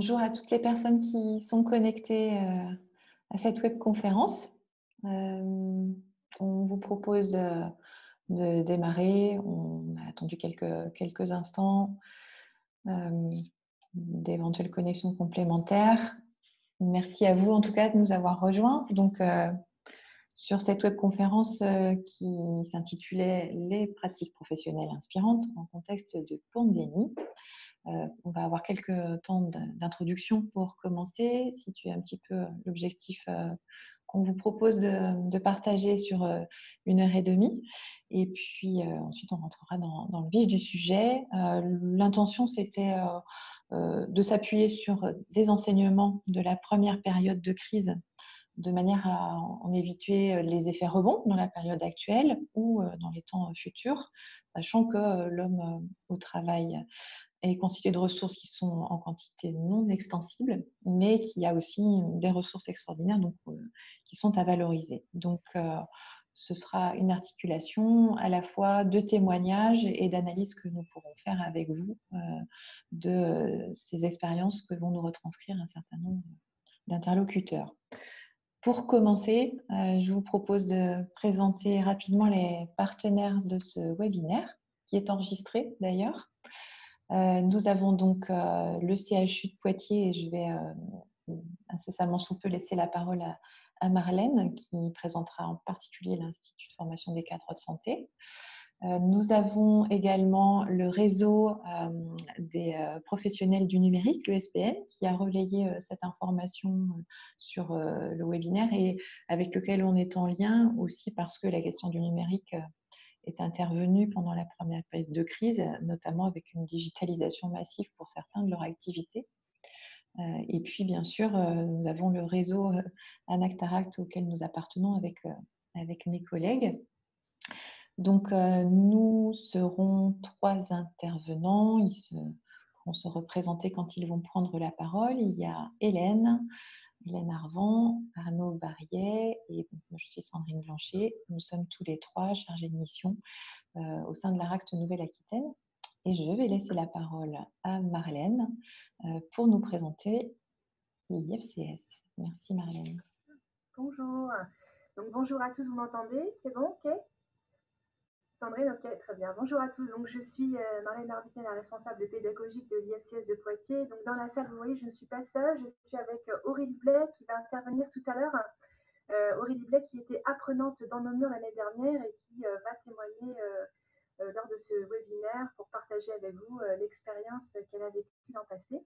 Bonjour à toutes les personnes qui sont connectées à cette webconférence. Euh, on vous propose de démarrer. On a attendu quelques instants d'éventuelles connexions complémentaires. Merci à vous en tout cas de nous avoir rejoints. Donc, sur cette webconférence qui s'intitulait «Les pratiques professionnelles inspirantes en contexte de pandémie». On va avoir quelques temps d'introduction pour commencer, situer un petit peu l'objectif qu'on vous propose de partager sur 1 heure et demie. Et puis ensuite, on rentrera dans le vif du sujet. L'intention, c'était de s'appuyer sur des enseignements de la première période de crise de manière à en éviter les effets rebonds dans la période actuelle ou dans les temps futurs, sachant que l'homme au travail est constitué de ressources qui sont en quantité non extensible, mais qu'il y a aussi des ressources extraordinaires donc, qui sont à valoriser. Donc, ce sera une articulation à la fois de témoignages et d'analyses que nous pourrons faire avec vous de ces expériences que vont nous retranscrire un certain nombre d'interlocuteurs. Pour commencer, je vous propose de présenter rapidement les partenaires de ce webinaire, qui est enregistré d'ailleurs. Nous avons donc le CHU de Poitiers et je vais incessamment sous peu laisser la parole à Marlène qui présentera en particulier l'Institut de formation des cadres de santé. Nous avons également le réseau des professionnels du numérique, le SPN, qui a relayé cette information sur le webinaire et avec lequel on est en lien aussi parce que la question du numérique est intervenue pendant la première période de crise, notamment avec une digitalisation massive pour certains de leur activité. Et puis, bien sûr, nous avons le réseau Anactaract auquel nous appartenons avec mes collègues. Donc, nous serons 3 intervenants. Ils vont se représenter quand ils vont prendre la parole. Il y a Hélène Arvan, Arnaud Barriet et moi, je suis Sandrine Blanchet. Nous sommes tous les 3 chargés de mission au sein de l'ARACT Nouvelle-Aquitaine. Et je vais laisser la parole à Marlène pour nous présenter l'IFCS. Merci Marlène. Bonjour. Donc bonjour à tous, vous m'entendez? C'est bon, ok? Sandrine, ok, très bien. Bonjour à tous. Donc je suis Marlène Arbitaine, la responsable pédagogique de l'IFCS de Poitiers. Donc dans la salle, vous voyez, je ne suis pas seule. Je suis avec Aurélie Blais qui va intervenir tout à l'heure. Aurélie Blais qui était apprenante dans nos murs l'année dernière et qui va témoigner lors de ce webinaire pour partager avec vous l'expérience qu'elle a vécue l'an passé.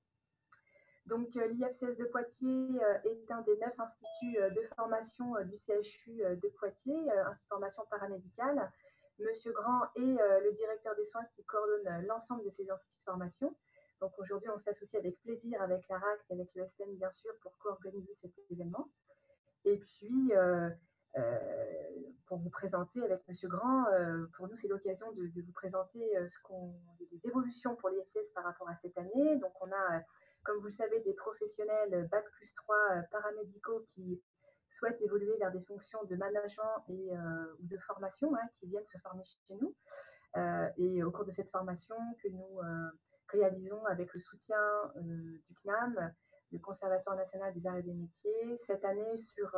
Donc, l'IFCS de Poitiers est un des 9 instituts de formation du CHU de Poitiers, institut de formation paramédicale. Monsieur Grand est le directeur des soins qui coordonne l'ensemble de ces instituts de formation. Donc, aujourd'hui, on s'associe avec plaisir avec l'ARACT et avec le SPN, bien sûr, pour co-organiser cet événement. Et puis, pour vous présenter avec Monsieur Grand, pour nous, c'est l'occasion de vous présenter des évolutions pour l'IFCS par rapport à cette année. Donc, on a comme vous le savez, des professionnels Bac+3 paramédicaux qui souhaitent évoluer vers des fonctions de management ou de formation qui viennent se former chez nous. Et au cours de cette formation que nous réalisons avec le soutien du CNAM, le Conservatoire national des arts et des métiers, cette année sur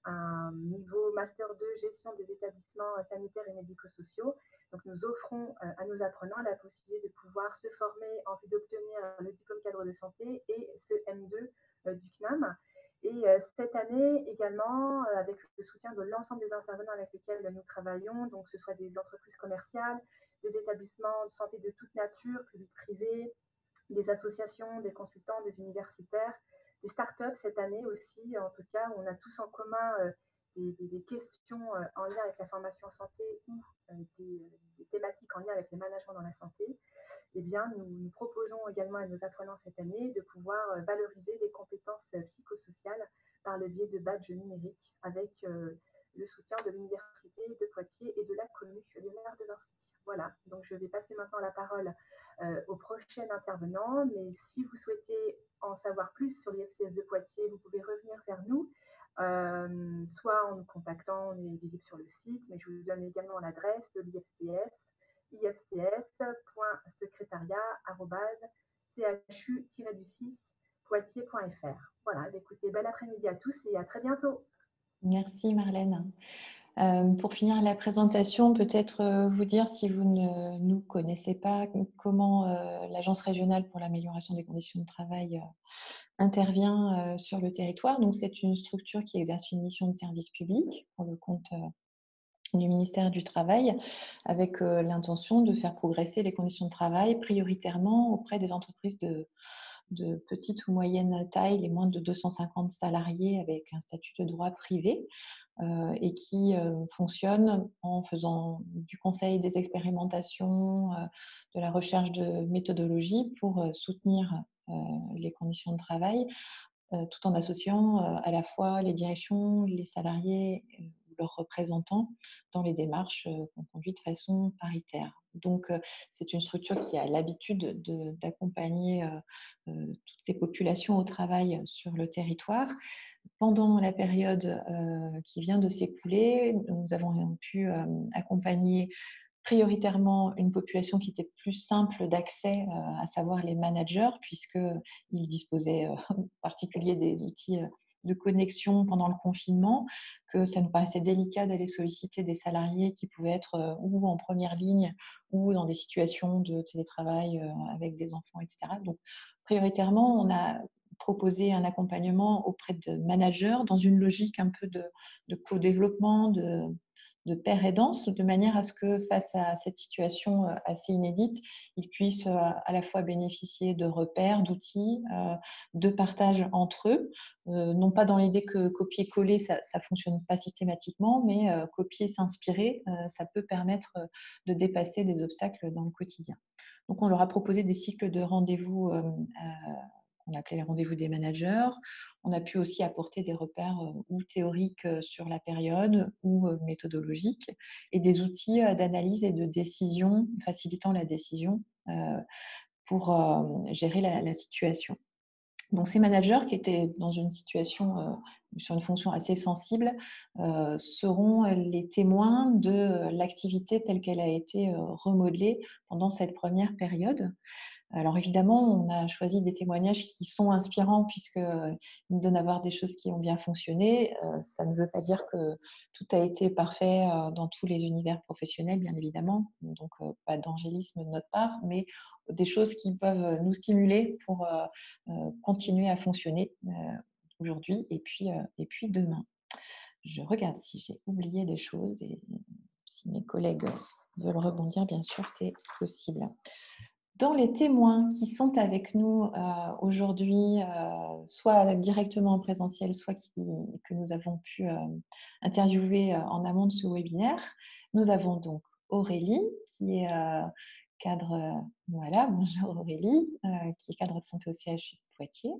un niveau Master 2 gestion des établissements sanitaires et médico-sociaux. Donc nous offrons à nos apprenants la possibilité de pouvoir se former en vue d'obtenir le diplôme cadre de santé et ce M2 du CNAM. Et cette année également, avec le soutien de l'ensemble des intervenants avec lesquels nous travaillons, donc que ce soit des entreprises commerciales, des établissements de santé de toute nature, publics privés, des associations, des consultants, des universitaires, des startups cette année aussi, en tout cas, où on a tous en commun des questions en lien avec la formation en santé ou des thématiques en lien avec le management dans la santé. Eh bien, nous proposons également à nos apprenants cette année de pouvoir valoriser les compétences psychosociales par le biais de badges numériques avec le soutien de l'Université de Poitiers et de la commune Léonard de Vinci. Voilà, donc je vais passer maintenant la parole au prochain intervenant, mais si vous souhaitez en savoir plus sur l'IFCS de Poitiers, vous pouvez revenir vers nous, soit en nous contactant, on est visible sur le site, mais je vous donne également l'adresse de l'IFCS, ifcs.secrétariat@chu-6 poitiers.fr. Voilà, écoutez, bel après-midi à tous et à très bientôt. Merci Marlène. Pour finir la présentation, peut-être vous dire, si vous ne nous connaissez pas, comment l'Agence régionale pour l'amélioration des conditions de travail intervient sur le territoire. Donc, c'est une structure qui exerce une mission de service public pour le compte du ministère du Travail, avec l'intention de faire progresser les conditions de travail prioritairement auprès des entreprises de petite ou moyenne taille, les moins de 250 salariés avec un statut de droit privé, et qui fonctionne en faisant du conseil, des expérimentations, de la recherche de méthodologies pour soutenir les conditions de travail, tout en associant à la fois les directions, les salariés, leurs représentants dans les démarches qu'on conduit de façon paritaire. Donc, c'est une structure qui a l'habitude d'accompagner toutes ces populations au travail sur le territoire. Pendant la période qui vient de s'écouler, nous avons pu accompagner prioritairement une population qui était plus simple d'accès, à savoir les managers, puisqu'ils disposaient en particulier des outils de connexion pendant le confinement, que ça nous paraissait délicat d'aller solliciter des salariés qui pouvaient être ou en première ligne ou dans des situations de télétravail avec des enfants, etc. Donc, prioritairement, on a proposé un accompagnement auprès de managers dans une logique un peu de co-développement, de pair aidance, de manière à ce que face à cette situation assez inédite, ils puissent à la fois bénéficier de repères, d'outils, de partage entre eux, non pas dans l'idée que copier-coller, ça ne fonctionne pas systématiquement, mais copier, s'inspirer, ça peut permettre de dépasser des obstacles dans le quotidien. Donc, on leur a proposé des cycles de rendez-vous qu'on appelait les rendez-vous des managers. On a pu aussi apporter des repères ou théoriques sur la période ou méthodologiques, et des outils d'analyse et de décision, facilitant la décision pour gérer la situation. Donc, ces managers qui étaient dans une situation, sur une fonction assez sensible, seront les témoins de l'activité telle qu'elle a été remodelée pendant cette première période. Alors évidemment, on a choisi des témoignages qui sont inspirants, puisqu'ils nous donnent à voir des choses qui ont bien fonctionné. Ça ne veut pas dire que tout a été parfait dans tous les univers professionnels, bien évidemment. Donc, pas d'angélisme de notre part, mais des choses qui peuvent nous stimuler pour continuer à fonctionner aujourd'hui et puis demain. Je regarde si j'ai oublié des choses, et si mes collègues veulent rebondir, bien sûr, c'est possible. Dans les témoins qui sont avec nous aujourd'hui, soit directement en présentiel, soit que nous avons pu interviewer en amont de ce webinaire, nous avons donc Aurélie, qui est cadre, voilà, bonjour Aurélie, qui est cadre de santé au CHU de Poitiers.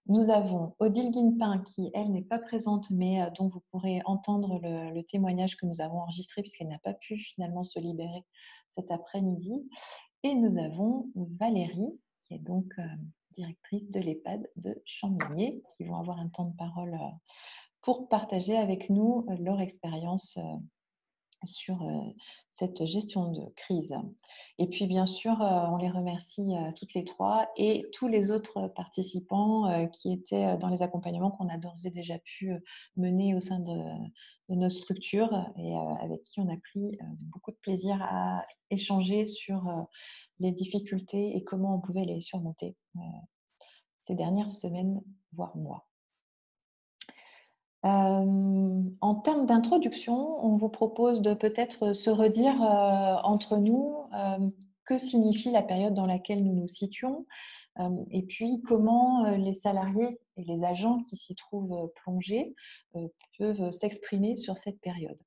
Nous avons Odile Guinepin, qui, elle, n'est pas présente, mais dont vous pourrez entendre le témoignage que nous avons enregistré, puisqu'elle n'a pas pu finalement se libérer cet après-midi. Et nous avons Valérie, qui est donc directrice de l'EHPAD de Champigny, qui vont avoir un temps de parole pour partager avec nous leur expérience sur cette gestion de crise. Et puis, bien sûr, on les remercie toutes les trois, et tous les autres participants qui étaient dans les accompagnements qu'on a d'ores et déjà pu mener au sein de nos structures, et avec qui on a pris beaucoup de plaisir à échanger sur les difficultés et comment on pouvait les surmonter ces dernières semaines, voire mois. En termes d'introduction, on vous propose de peut-être se redire entre nous que signifie la période dans laquelle nous nous situons, et puis comment les salariés et les agents qui s'y trouvent plongés peuvent s'exprimer sur cette période.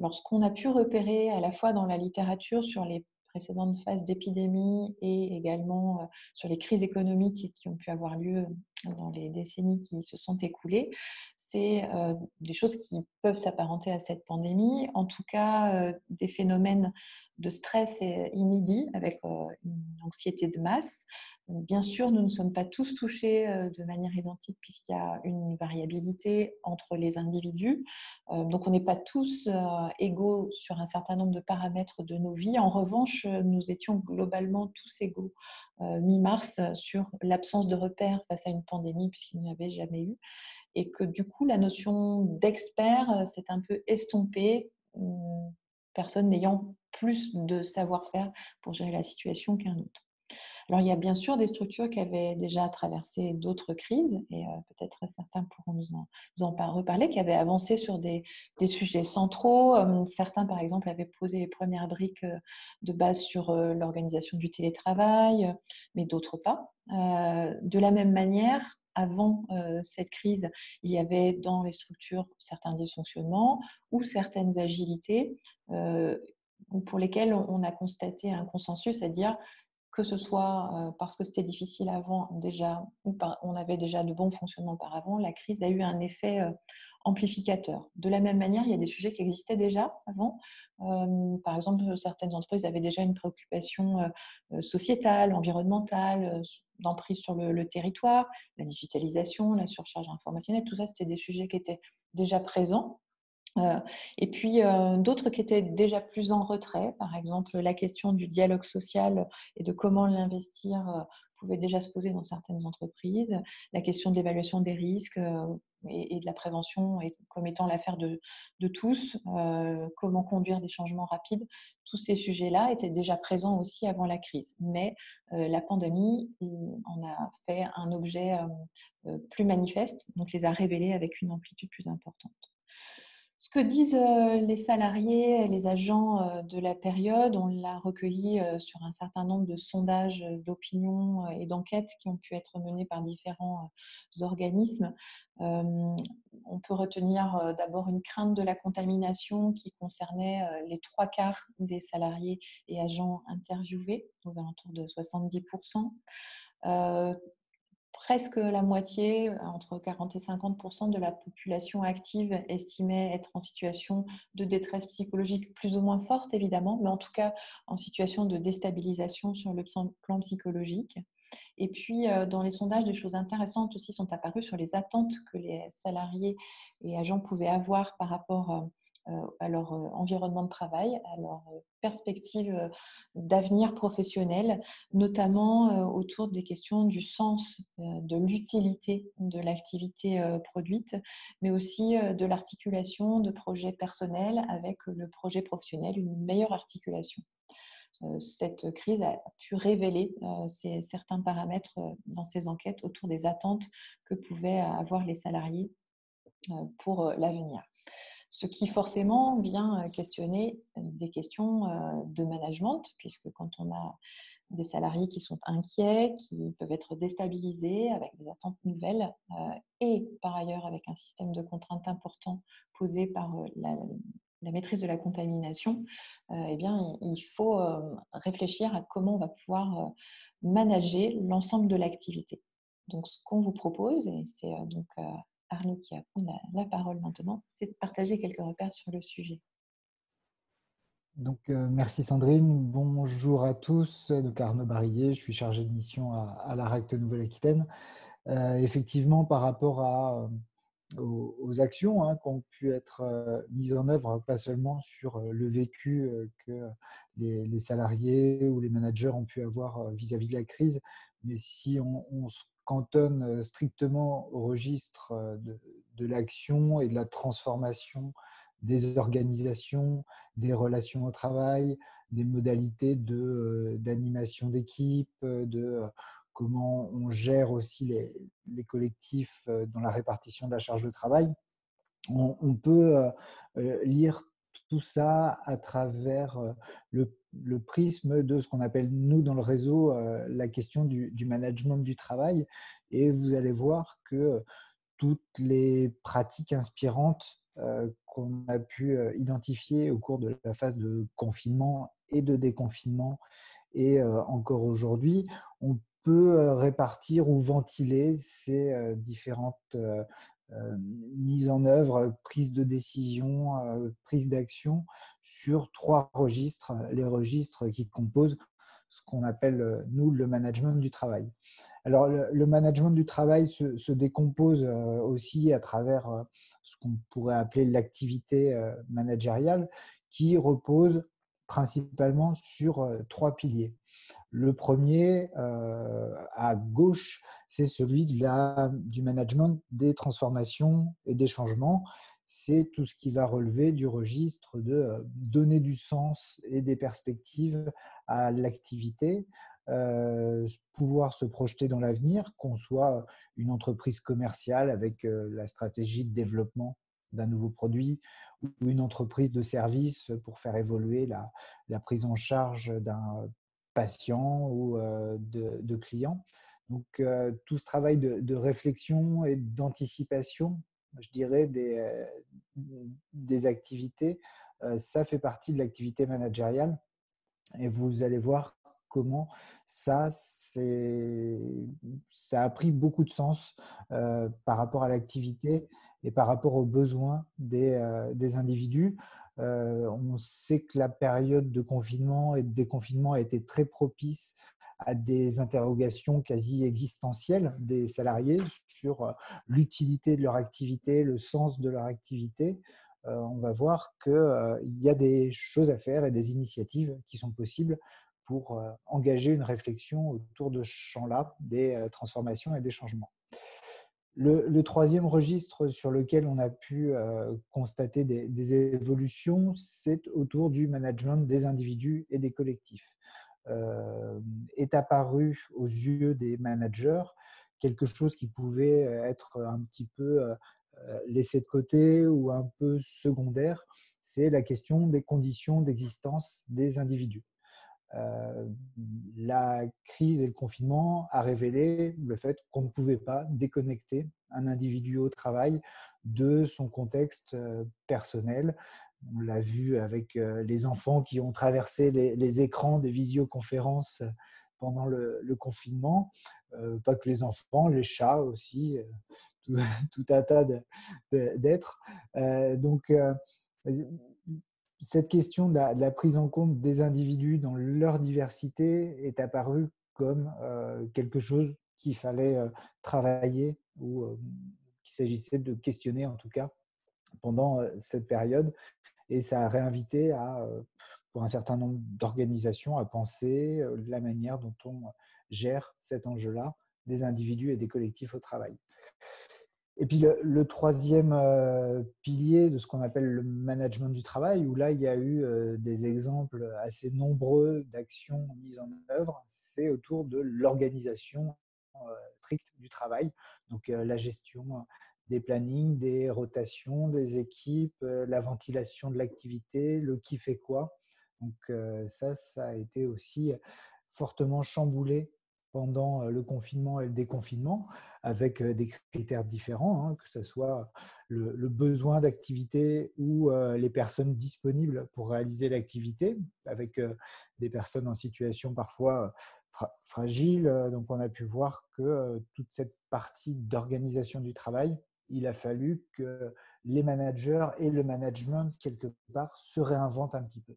Alors, ce qu'on a pu repérer à la fois dans la littérature sur les précédentes phases d'épidémie, et également sur les crises économiques qui ont pu avoir lieu dans les décennies qui se sont écoulées, c'est des choses qui peuvent s'apparenter à cette pandémie, en tout cas des phénomènes de stress inédit avec une anxiété de masse. Bien sûr, nous ne sommes pas tous touchés de manière identique puisqu'il y a une variabilité entre les individus. Donc, on n'est pas tous égaux sur un certain nombre de paramètres de nos vies. En revanche, nous étions globalement tous égaux mi-mars sur l'absence de repères face à une pandémie puisqu'il n'y avait jamais eu. Et que du coup, la notion d'expert s'est un peu estompée, personne n'ayant plus de savoir-faire pour gérer la situation qu'un autre. Alors, il y a bien sûr des structures qui avaient déjà traversé d'autres crises, et peut-être certains pourront nous en reparler, qui avaient avancé sur des sujets centraux. Certains, par exemple, avaient posé les premières briques de base sur l'organisation du télétravail, mais d'autres pas. De la même manière, avant cette crise, il y avait dans les structures certains dysfonctionnements ou certaines agilités pour lesquelles on a constaté un consensus, c'est-à-dire que ce soit parce que c'était difficile avant déjà ou on avait déjà de bons fonctionnements par avant, la crise a eu un effet amplificateur. De la même manière, il y a des sujets qui existaient déjà avant. Par exemple, certaines entreprises avaient déjà une préoccupation sociétale, environnementale, d'emprise sur le territoire, la digitalisation, la surcharge informationnelle, tout ça, c'était des sujets qui étaient déjà présents. Et puis d'autres qui étaient déjà plus en retrait, par exemple la question du dialogue social et de comment l'investir pouvait déjà se poser dans certaines entreprises, la question de l'évaluation des risques et de la prévention comme étant l'affaire de tous, comment conduire des changements rapides, tous ces sujets-là étaient déjà présents aussi avant la crise. Mais la pandémie en a fait un objet plus manifeste, donc les a révélés avec une amplitude plus importante. Ce que disent les salariés, les agents de la période, on l'a recueilli sur un certain nombre de sondages d'opinion et d'enquêtes qui ont pu être menés par différents organismes. On peut retenir d'abord une crainte de la contamination qui concernait les 3/4 des salariés et agents interviewés, aux alentours de 70%. Presque la moitié, entre 40 et 50% de la population active estimait être en situation de détresse psychologique plus ou moins forte, évidemment, mais en tout cas en situation de déstabilisation sur le plan psychologique. Et puis, dans les sondages, des choses intéressantes aussi sont apparues sur les attentes que les salariés et agents pouvaient avoir par rapport à leur environnement de travail, à leur perspective d'avenir professionnel, notamment autour des questions du sens, de l'utilité de l'activité produite, mais aussi de l'articulation de projets personnels avec le projet professionnel, une meilleure articulation. Cette crise a pu révéler certains paramètres dans ces enquêtes autour des attentes que pouvaient avoir les salariés pour l'avenir. Ce qui forcément vient questionner des questions de management, puisque quand on a des salariés qui sont inquiets, qui peuvent être déstabilisés avec des attentes nouvelles et par ailleurs avec un système de contraintes important posé par la maîtrise de la contamination, eh bien, il faut réfléchir à comment on va pouvoir manager l'ensemble de l'activité. Donc, ce qu'on vous propose, et c'est donc Arnaud qui a pris la parole maintenant, c'est de partager quelques repères sur le sujet. Donc, merci Sandrine. Bonjour à tous. Donc, Arnaud Barillet, je suis chargé de mission à l'ARACT Nouvelle-Aquitaine. Effectivement, par rapport aux actions qui ont pu être mises en œuvre, pas seulement sur le vécu que les salariés ou les managers ont pu avoir vis-à-vis de la crise, mais si on se cantonne strictement au registre de l'action et de la transformation des organisations, des relations au travail, des modalités d'animation d'équipe, de comment on gère aussi les collectifs dans la répartition de la charge de travail. On peut lire tout ça à travers le prisme de ce qu'on appelle, nous, dans le réseau, la question du management du travail. Et vous allez voir que toutes les pratiques inspirantes qu'on a pu identifier au cours de la phase de confinement et de déconfinement et encore aujourd'hui, on peut répartir ou ventiler ces différentes mise en œuvre, prise de décision, prise d'action sur 3 registres, les registres qui composent ce qu'on appelle, nous, le management du travail. Alors, le management du travail se décompose aussi à travers ce qu'on pourrait appeler l'activité managériale, qui repose principalement sur 3 piliers. Le premier, à gauche, c'est celui du management des transformations et des changements. C'est tout ce qui va relever du registre de donner du sens et des perspectives à l'activité, pouvoir se projeter dans l'avenir, qu'on soit une entreprise commerciale avec la stratégie de développement d'un nouveau produit ou une entreprise de service pour faire évoluer la prise en charge d'un patient ou de clients. Donc, tout ce travail de réflexion et d'anticipation, je dirais, des activités, ça fait partie de l'activité managériale. Et vous allez voir comment ça a pris beaucoup de sens par rapport à l'activité et par rapport aux besoins des individus. On sait que la période de confinement et de déconfinement a été très propice à des interrogations quasi existentielles des salariés sur l'utilité de leur activité, le sens de leur activité. On va voir qu'il y a des choses à faire et des initiatives qui sont possibles pour engager une réflexion autour de ce champ-là, des transformations et des changements. Le troisième registre sur lequel on a pu constater des évolutions, c'est autour du management des individus et des collectifs. Est apparu aux yeux des managers quelque chose qui pouvait être un petit peu laissé de côté ou un peu secondaire, c'est la question des conditions d'existence des individus. La crise et le confinement a révélé le fait qu'on ne pouvait pas déconnecter un individu au travail de son contexte personnel. On l'a vu avec les enfants qui ont traversé les écrans des visioconférences pendant le confinement. Pas que les enfants, les chats aussi, tout, tout un tas d'êtres. Donc, cette question de la prise en compte des individus dans leur diversité est apparue comme quelque chose qu'il fallait travailler ou qu'il s'agissait de questionner en tout cas pendant cette période. Et ça a réinvité pour un certain nombre d'organisations à penser la manière dont on gère cet enjeu-là des individus et des collectifs au travail. Et puis le troisième pilier de ce qu'on appelle le management du travail, où là il y a eu des exemples assez nombreux d'actions mises en œuvre, c'est autour de l'organisation stricte du travail, donc la gestion des plannings, des rotations, des équipes, la ventilation de l'activité, le qui fait quoi. Donc ça a été aussi fortement chamboulé pendant le confinement et le déconfinement, avec des critères différents, hein, que ce soit le besoin d'activité ou les personnes disponibles pour réaliser l'activité, avec des personnes en situation parfois fragile. Donc, on a pu voir que toute cette partie d'organisation du travail, il a fallu que les managers et le management, quelque part, se réinventent un petit peu.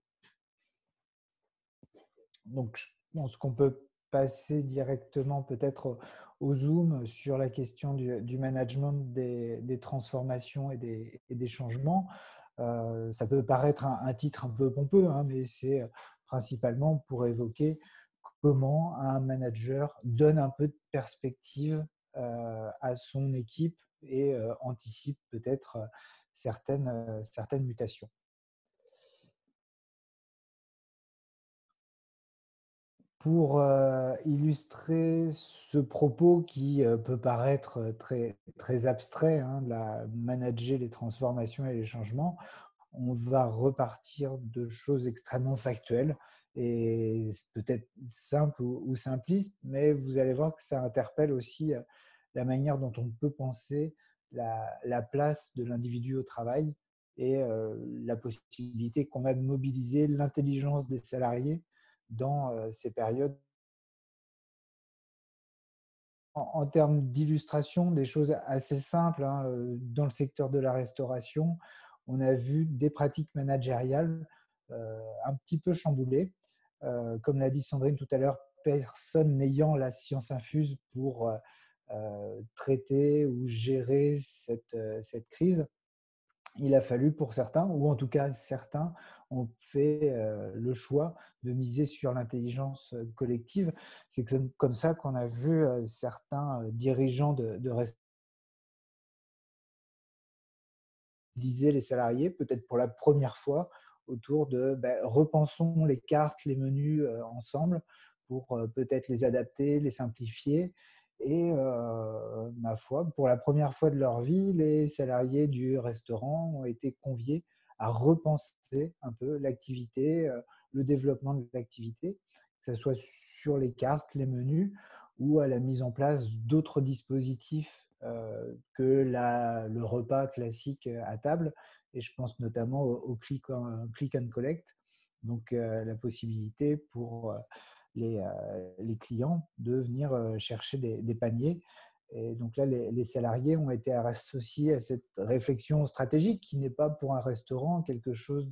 Donc, je pense qu'on peut passer directement peut-être au zoom sur la question du management des transformations et des changements. Ça peut paraître un titre un peu pompeux, hein, mais c'est principalement pour évoquer comment un manager donne un peu de perspective à son équipe et anticipe peut-être certaines mutations. Pour illustrer ce propos qui peut paraître très, très abstrait, hein, manager les transformations et les changements, on va repartir de choses extrêmement factuelles et peut-être simples ou simplistes, mais vous allez voir que ça interpelle aussi la manière dont on peut penser la place de l'individu au travail et la possibilité qu'on a de mobiliser l'intelligence des salariés dans ces périodes en termes d'illustration, des choses assez simples, hein. Dans le secteur de la restauration, on a vu des pratiques managériales un petit peu chamboulées. Comme l'a dit Sandrine tout à l'heure, personne n'ayant la science infuse pour traiter ou gérer cette crise. Il a fallu pour certains, ou en tout cas certains, ont fait le choix de miser sur l'intelligence collective. C'est comme ça qu'on a vu certains dirigeants de restauration utiliser les salariés, peut-être pour la première fois, autour de repensons les cartes, les menus ensemble pour peut-être les adapter, les simplifier. Et ma foi, pour la première fois de leur vie, les salariés du restaurant ont été conviés à repenser un peu l'activité, le développement de l'activité, que ce soit sur les cartes, les menus ou à la mise en place d'autres dispositifs que le repas classique à table. Et je pense notamment au click and collect, donc la possibilité pour les clients de venir chercher des paniers. Et donc là, les salariés ont été associés à cette réflexion stratégique qui n'est pas pour un restaurant quelque chose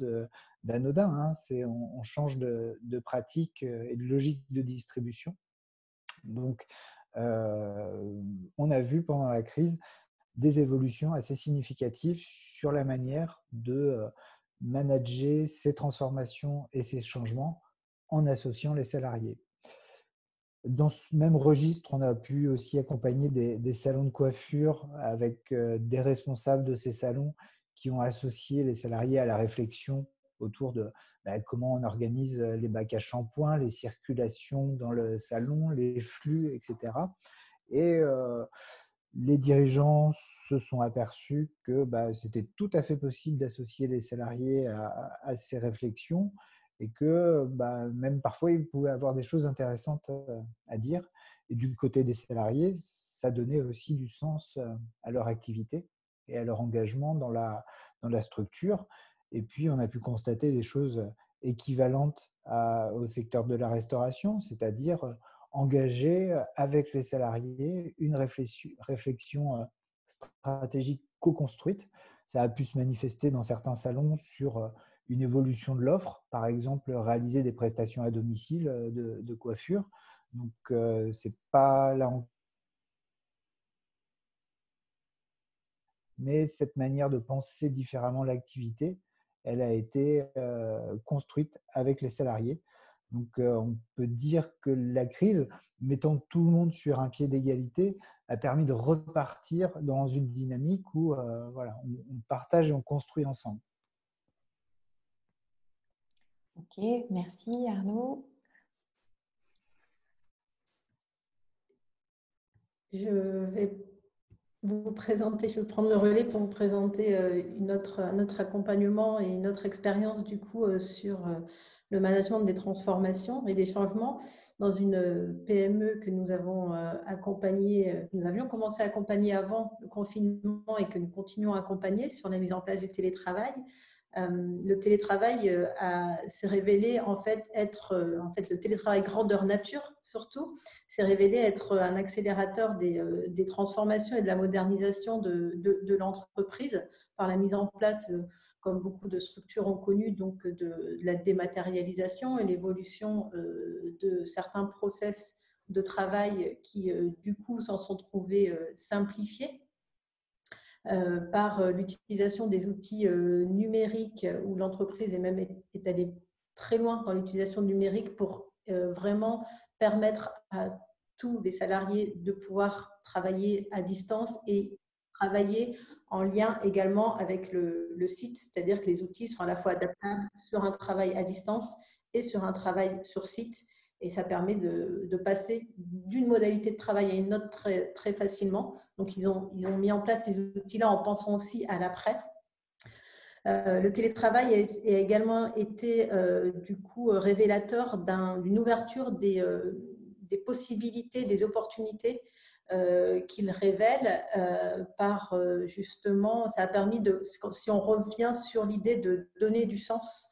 d'anodin. Hein. On change de pratique et de logique de distribution. Donc, on a vu pendant la crise des évolutions assez significatives sur la manière de manager ces transformations et ces changements en associant les salariés. Dans ce même registre, on a pu aussi accompagner des salons de coiffure avec des responsables de ces salons qui ont associé les salariés à la réflexion autour de comment on organise les bacs à shampoing, les circulations dans le salon, les flux, etc. Et les dirigeants se sont aperçus que c'était tout à fait possible d'associer les salariés à ces réflexions et que même parfois, ils pouvaient avoir des choses intéressantes à dire. Et du côté des salariés, ça donnait aussi du sens à leur activité et à leur engagement dans la structure. Et puis, on a pu constater des choses équivalentes au secteur de la restauration, c'est-à-dire engager avec les salariés une réflexion stratégique co-construite. Ça a pu se manifester dans certains salons sur une évolution de l'offre, par exemple réaliser des prestations à domicile de coiffure. Donc, c'est pas là, mais cette manière de penser différemment l'activité, elle a été construite avec les salariés. Donc, on peut dire que la crise, mettant tout le monde sur un pied d'égalité, a permis de repartir dans une dynamique où on partage et on construit ensemble. Ok, merci Arnaud. Je vais prendre le relais pour vous présenter notre accompagnement et notre expérience du coup sur le management des transformations et des changements dans une PME que nous avons accompagnée, nous avions commencé à accompagner avant le confinement et que nous continuons à accompagner sur la mise en place du télétravail. Le télétravail s'est révélé en fait être le télétravail grandeur nature surtout s'est révélé être un accélérateur des transformations et de la modernisation de l'entreprise par la mise en place, comme beaucoup de structures ont connu, donc de la dématérialisation et l'évolution de certains process de travail qui du coup s'en sont trouvés simplifiés. Par l'utilisation des outils numériques où l'entreprise est allée très loin dans l'utilisation numérique pour vraiment permettre à tous les salariés de pouvoir travailler à distance et travailler en lien également avec le site, c'est-à-dire que les outils sont à la fois adaptables sur un travail à distance et sur un travail sur site. Et ça permet de passer d'une modalité de travail à une autre très, très facilement. Donc, ils ont mis en place ces outils-là en pensant aussi à l'après. Le télétravail a également été du coup révélateur d'une ouverture des possibilités, des opportunités qu'il révèle par justement, ça a permis si on revient sur l'idée de donner du sens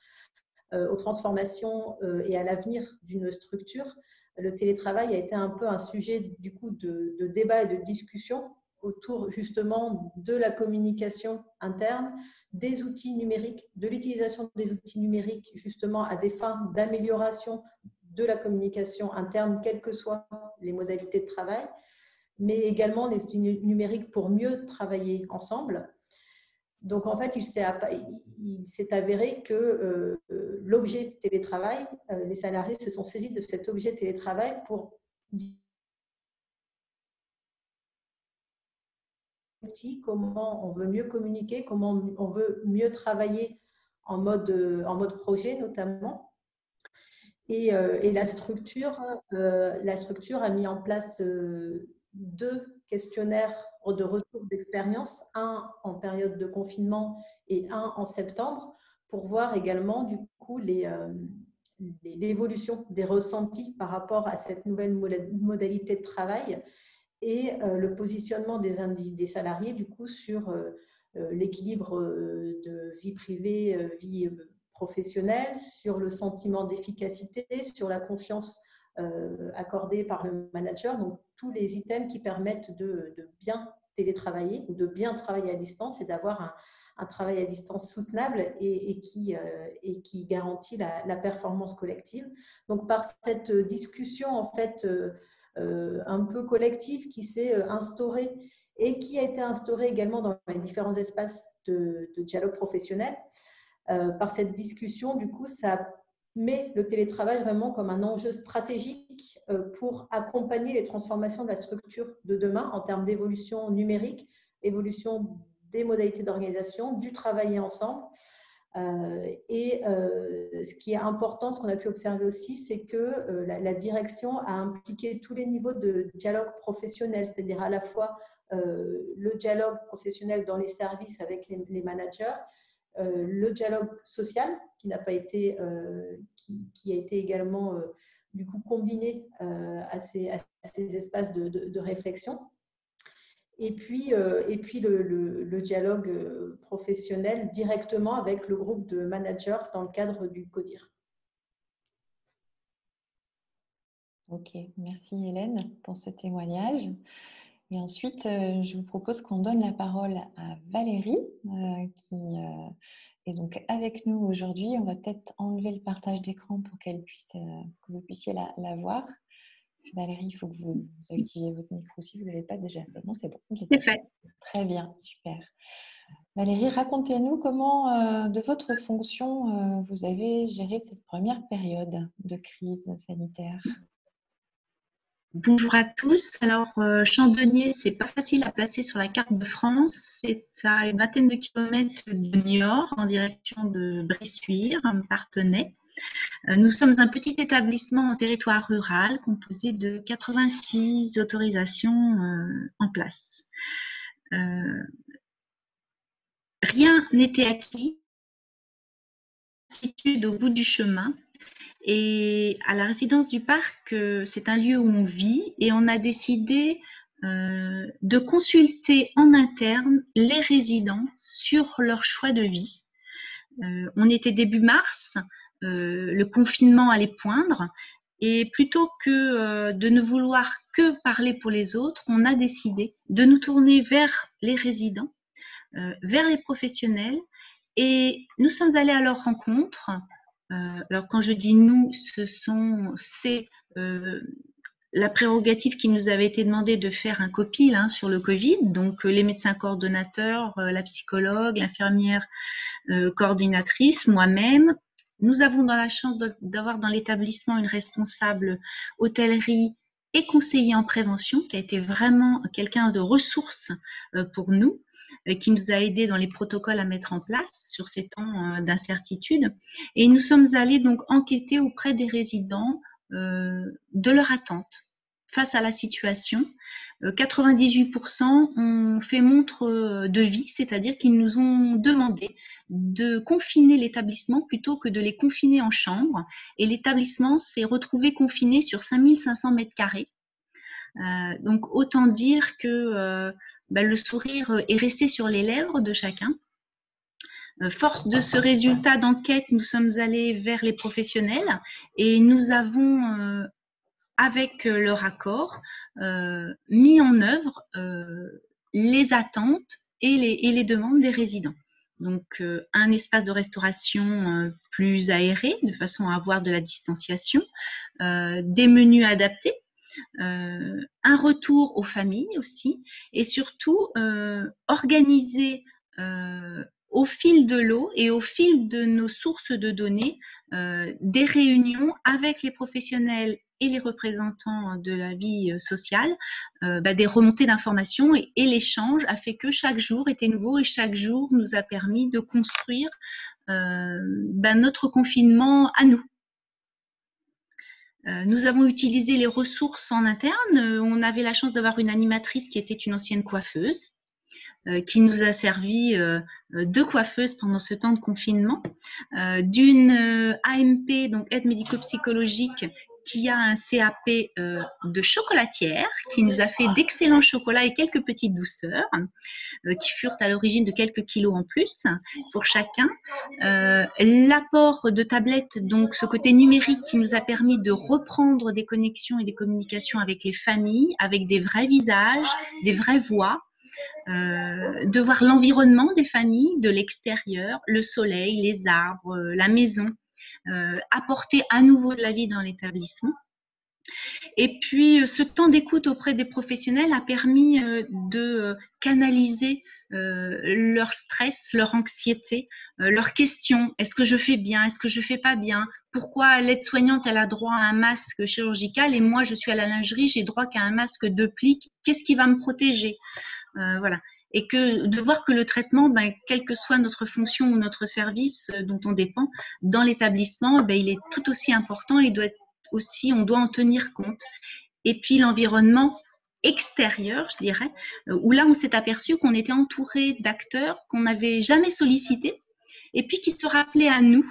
aux transformations et à l'avenir d'une structure, le télétravail a été un peu un sujet du coup de débat et de discussion autour justement de la communication interne, des outils numériques, de l'utilisation des outils numériques justement à des fins d'amélioration de la communication interne, quelles que soient les modalités de travail, mais également les outils numériques pour mieux travailler ensemble. Donc, en fait, il s'est avéré que l'objet télétravail, les salariés se sont saisis de cet objet télétravail pour comment on veut mieux communiquer, comment on veut mieux travailler en mode projet notamment. Et la structure a mis en place 2 questionnaires de retour d'expérience, un en période de confinement et un en septembre, pour voir également du coup l'évolution des ressentis par rapport à cette nouvelle modalité de travail et le positionnement des salariés du coup sur l'équilibre de vie privée, vie professionnelle, sur le sentiment d'efficacité, sur la confiance accordée par le manager. Donc, tous les items qui permettent de bien télétravailler ou de bien travailler à distance et d'avoir un travail à distance soutenable et qui garantit la performance collective. Donc, par cette discussion, en fait, un peu collective qui s'est instaurée et qui a été instaurée également dans les différents espaces de dialogue professionnel, par cette discussion, du coup, ça met le télétravail vraiment comme un enjeu stratégique pour accompagner les transformations de la structure de demain en termes d'évolution numérique, évolution des modalités d'organisation, du travailler ensemble. Ce qui est important, ce qu'on a pu observer aussi, c'est que la direction a impliqué tous les niveaux de dialogue professionnel, c'est-à-dire à la fois le dialogue professionnel dans les services avec les managers, le dialogue social qui n'a pas été, qui a été également du coup combiné à ces espaces de réflexion. Et puis le dialogue professionnel directement avec le groupe de managers dans le cadre du CODIR. Ok, merci Hélène pour ce témoignage. Et ensuite, je vous propose qu'on donne la parole à Valérie, qui est donc avec nous aujourd'hui. On va peut-être enlever le partage d'écran pour que vous puissiez la voir. Valérie, il faut que vous activiez votre micro si vous ne l'avez pas déjà fait. Non, c'est bon. C'est fait. Très bien, super. Valérie, racontez-nous comment, de votre fonction, vous avez géré cette première période de crise sanitaire. Bonjour à tous. Alors, Chandonnier, c'est pas facile à placer sur la carte de France. C'est à une vingtaine de kilomètres de Niort, en direction de Bressuire, Parthenay. Nous sommes un petit établissement en territoire rural composé de 86 autorisations en place. Rien n'était acquis, attitude au bout du chemin. Et à la résidence du parc, c'est un lieu où on vit et on a décidé de consulter en interne les résidents sur leur choix de vie. On était début mars, le confinement allait poindre et plutôt que de ne vouloir que parler pour les autres, on a décidé de nous tourner vers les résidents, vers les professionnels et nous sommes allés à leur rencontre. Alors quand je dis nous, c'est la prérogative qui nous avait été demandée de faire un copil sur le Covid, donc les médecins coordonnateurs, la psychologue, l'infirmière coordinatrice, moi-même. Nous avons dans la chance d'avoir dans l'établissement une responsable hôtellerie et conseiller en prévention qui a été vraiment quelqu'un de ressources pour nous, qui nous a aidés dans les protocoles à mettre en place sur ces temps d'incertitude. Et nous sommes allés donc enquêter auprès des résidents de leur attente face à la situation. 98% ont fait montre de vie, c'est-à-dire qu'ils nous ont demandé de confiner l'établissement plutôt que de les confiner en chambre. Et l'établissement s'est retrouvé confiné sur 5500 mètres carrés. Donc autant dire que le sourire est resté sur les lèvres de chacun. Force de ce résultat d'enquête, nous sommes allés vers les professionnels et nous avons avec leur accord, mis en œuvre les attentes et les demandes des résidents. Donc, un espace de restauration plus aéré, de façon à avoir de la distanciation, des menus adaptés, un retour aux familles aussi, et surtout organiser au fil de l'eau et au fil de nos sources de données des réunions avec les professionnels et les représentants de la vie sociale, des remontées d'informations, et l'échange a fait que chaque jour était nouveau et chaque jour nous a permis de construire notre confinement à nous. Nous avons utilisé les ressources en interne. On avait la chance d'avoir une animatrice qui était une ancienne coiffeuse, qui nous a servi de coiffeuse pendant ce temps de confinement, d'une AMP, donc aide médico-psychologique, qui a un CAP de chocolatière, qui nous a fait d'excellents chocolats et quelques petites douceurs, qui furent à l'origine de quelques kilos en plus pour chacun. L'apport de tablettes, donc ce côté numérique qui nous a permis de reprendre des connexions et des communications avec les familles, avec des vrais visages, des vraies voix. De voir l'environnement des familles de l'extérieur, le soleil, les arbres, la maison, apporter à nouveau de la vie dans l'établissement. Et puis, ce temps d'écoute auprès des professionnels a permis de canaliser leur stress, leur anxiété, leurs questions. Est-ce que je fais bien? Est-ce que je fais pas bien? Pourquoi l'aide-soignante, elle a droit à un masque chirurgical et moi, je suis à la lingerie, j'ai droit qu'à un masque de pli? Qu'est-ce qui va me protéger? Voilà. Et que de voir que le traitement, quelle que soit notre fonction ou notre service dont on dépend, dans l'établissement, il est tout aussi important et doit être aussi, on doit en tenir compte. Et puis l'environnement extérieur, je dirais, où là on s'est aperçu qu'on était entouré d'acteurs qu'on n'avait jamais sollicités et puis qui se rappelaient à nous,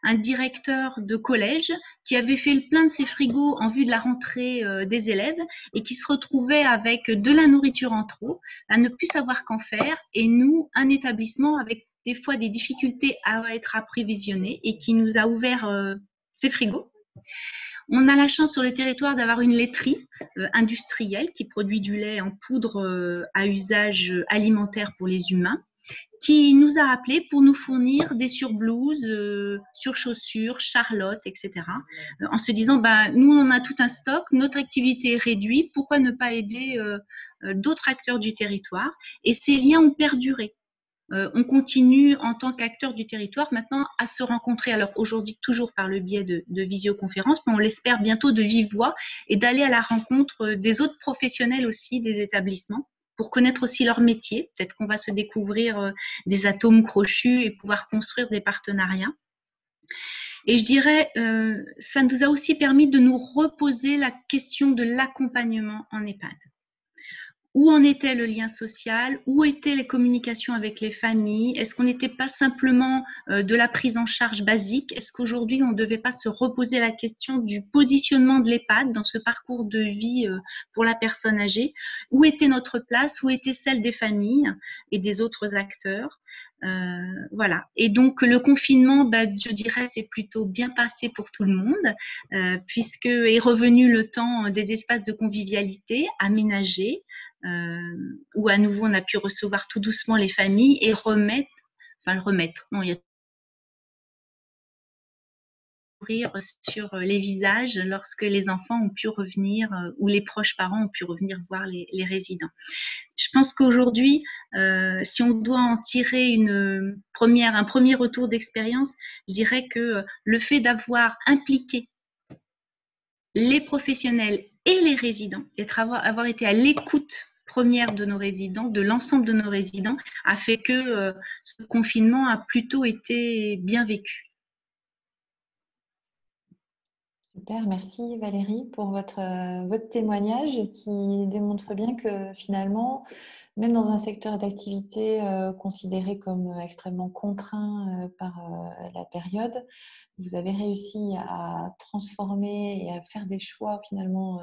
un directeur de collège qui avait fait le plein de ses frigos en vue de la rentrée des élèves et qui se retrouvait avec de la nourriture en trop, à ne plus savoir qu'en faire, et nous, un établissement avec des fois des difficultés à être approvisionné et qui nous a ouvert ses frigos. On a la chance sur le territoire d'avoir une laiterie industrielle qui produit du lait en poudre à usage alimentaire pour les humains, qui nous a appelés pour nous fournir des surblouses, surchaussures, charlottes, etc. En se disant, nous, on a tout un stock, notre activité est réduite, pourquoi ne pas aider d'autres acteurs du territoire? Et ces liens ont perduré. On continue en tant qu'acteur du territoire maintenant à se rencontrer, alors aujourd'hui toujours par le biais de visioconférences, mais on l'espère bientôt de vive voix, et d'aller à la rencontre des autres professionnels aussi des établissements pour connaître aussi leur métier. Peut-être qu'on va se découvrir des atomes crochus et pouvoir construire des partenariats. Et je dirais, ça nous a aussi permis de nous reposer la question de l'accompagnement en EHPAD. Où en était le lien social? Où étaient les communications avec les familles? Est-ce qu'on n'était pas simplement de la prise en charge basique? Est-ce qu'aujourd'hui, on ne devait pas se reposer la question du positionnement de l'EHPAD dans ce parcours de vie pour la personne âgée? Où était notre place? Où était celle des familles et des autres acteurs? Voilà. Et donc, le confinement, je dirais, c'est plutôt bien passé pour tout le monde, puisque est revenu le temps des espaces de convivialité aménagés, où à nouveau on a pu recevoir tout doucement les familles et il y a sourire sur les visages lorsque les enfants ont pu revenir ou les proches parents ont pu revenir voir les résidents. Je pense qu'aujourd'hui, si on doit en tirer un premier retour d'expérience, je dirais que le fait d'avoir impliqué les professionnels et les résidents, et avoir été à l'écoute première de nos résidents, de l'ensemble de nos résidents, a fait que ce confinement a plutôt été bien vécu. Super, merci Valérie pour votre témoignage qui démontre bien que finalement, même dans un secteur d'activité considéré comme extrêmement contraint par la période, vous avez réussi à transformer et à faire des choix finalement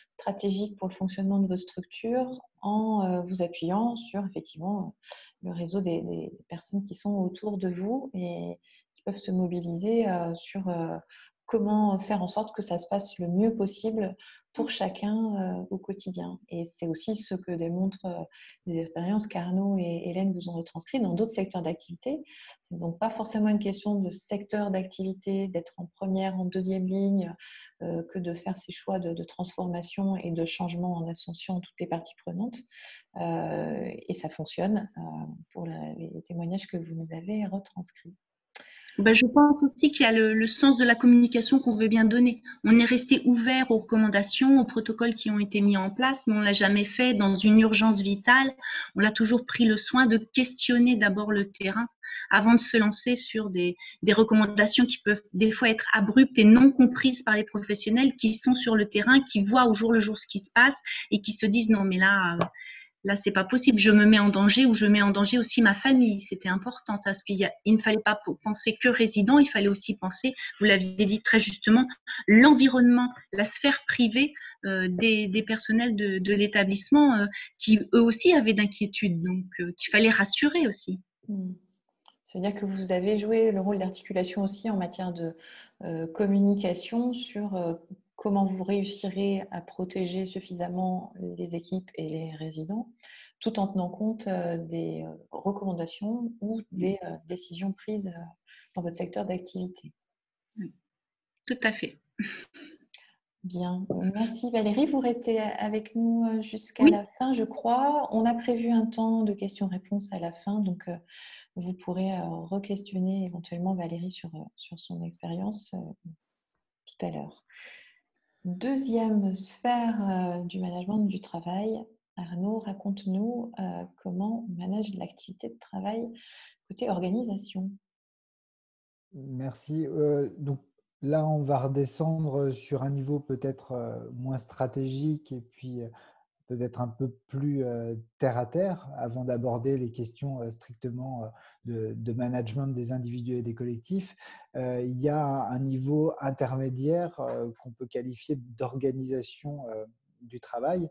stratégiques pour le fonctionnement de votre structure en vous appuyant sur effectivement le réseau des personnes qui sont autour de vous et qui peuvent se mobiliser sur comment faire en sorte que ça se passe le mieux possible pour chacun au quotidien. Et c'est aussi ce que démontrent les expériences qu'Arnaud et Hélène vous ont retranscrites dans d'autres secteurs d'activité. C'est donc pas forcément une question de secteur d'activité, d'être en première, en deuxième ligne, que de faire ces choix de transformation et de changement en associant toutes les parties prenantes. Et ça fonctionne pour les témoignages que vous nous avez retranscrits. Ben, je pense aussi qu'il y a le sens de la communication qu'on veut bien donner. On est resté ouvert aux recommandations, aux protocoles qui ont été mis en place, mais on ne l'a jamais fait dans une urgence vitale. On a toujours pris le soin de questionner d'abord le terrain avant de se lancer sur des recommandations qui peuvent des fois être abruptes et non comprises par les professionnels qui sont sur le terrain, qui voient au jour le jour ce qui se passe et qui se disent non mais là, c'est pas possible, je me mets en danger ou je mets en danger aussi ma famille. C'était important, parce qu'il ne fallait pas penser que résident, il fallait aussi penser, vous l'aviez dit très justement, l'environnement, la sphère privée des personnels de l'établissement qui eux aussi avaient d'inquiétudes, donc qu'il fallait rassurer aussi. Ça veut dire que vous avez joué le rôle d'articulation aussi en matière de communication sur comment vous réussirez à protéger suffisamment les équipes et les résidents, tout en tenant compte des recommandations ou des décisions prises dans votre secteur d'activité. Oui, tout à fait. Bien, merci Valérie. Vous restez avec nous jusqu'à Oui. la fin, je crois. On a prévu un temps de questions-réponses à la fin, donc vous pourrez re-questionner éventuellement Valérie sur son expérience tout à l'heure. Deuxième sphère du management du travail. Arnaud, raconte-nous comment on manage l'activité de travail côté organisation. Merci. Donc là, on va redescendre sur un niveau peut-être moins stratégique et puis peut-être un peu plus terre à terre avant d'aborder les questions strictement de management des individus et des collectifs. Il y a un niveau intermédiaire qu'on peut qualifier d'organisation du travail.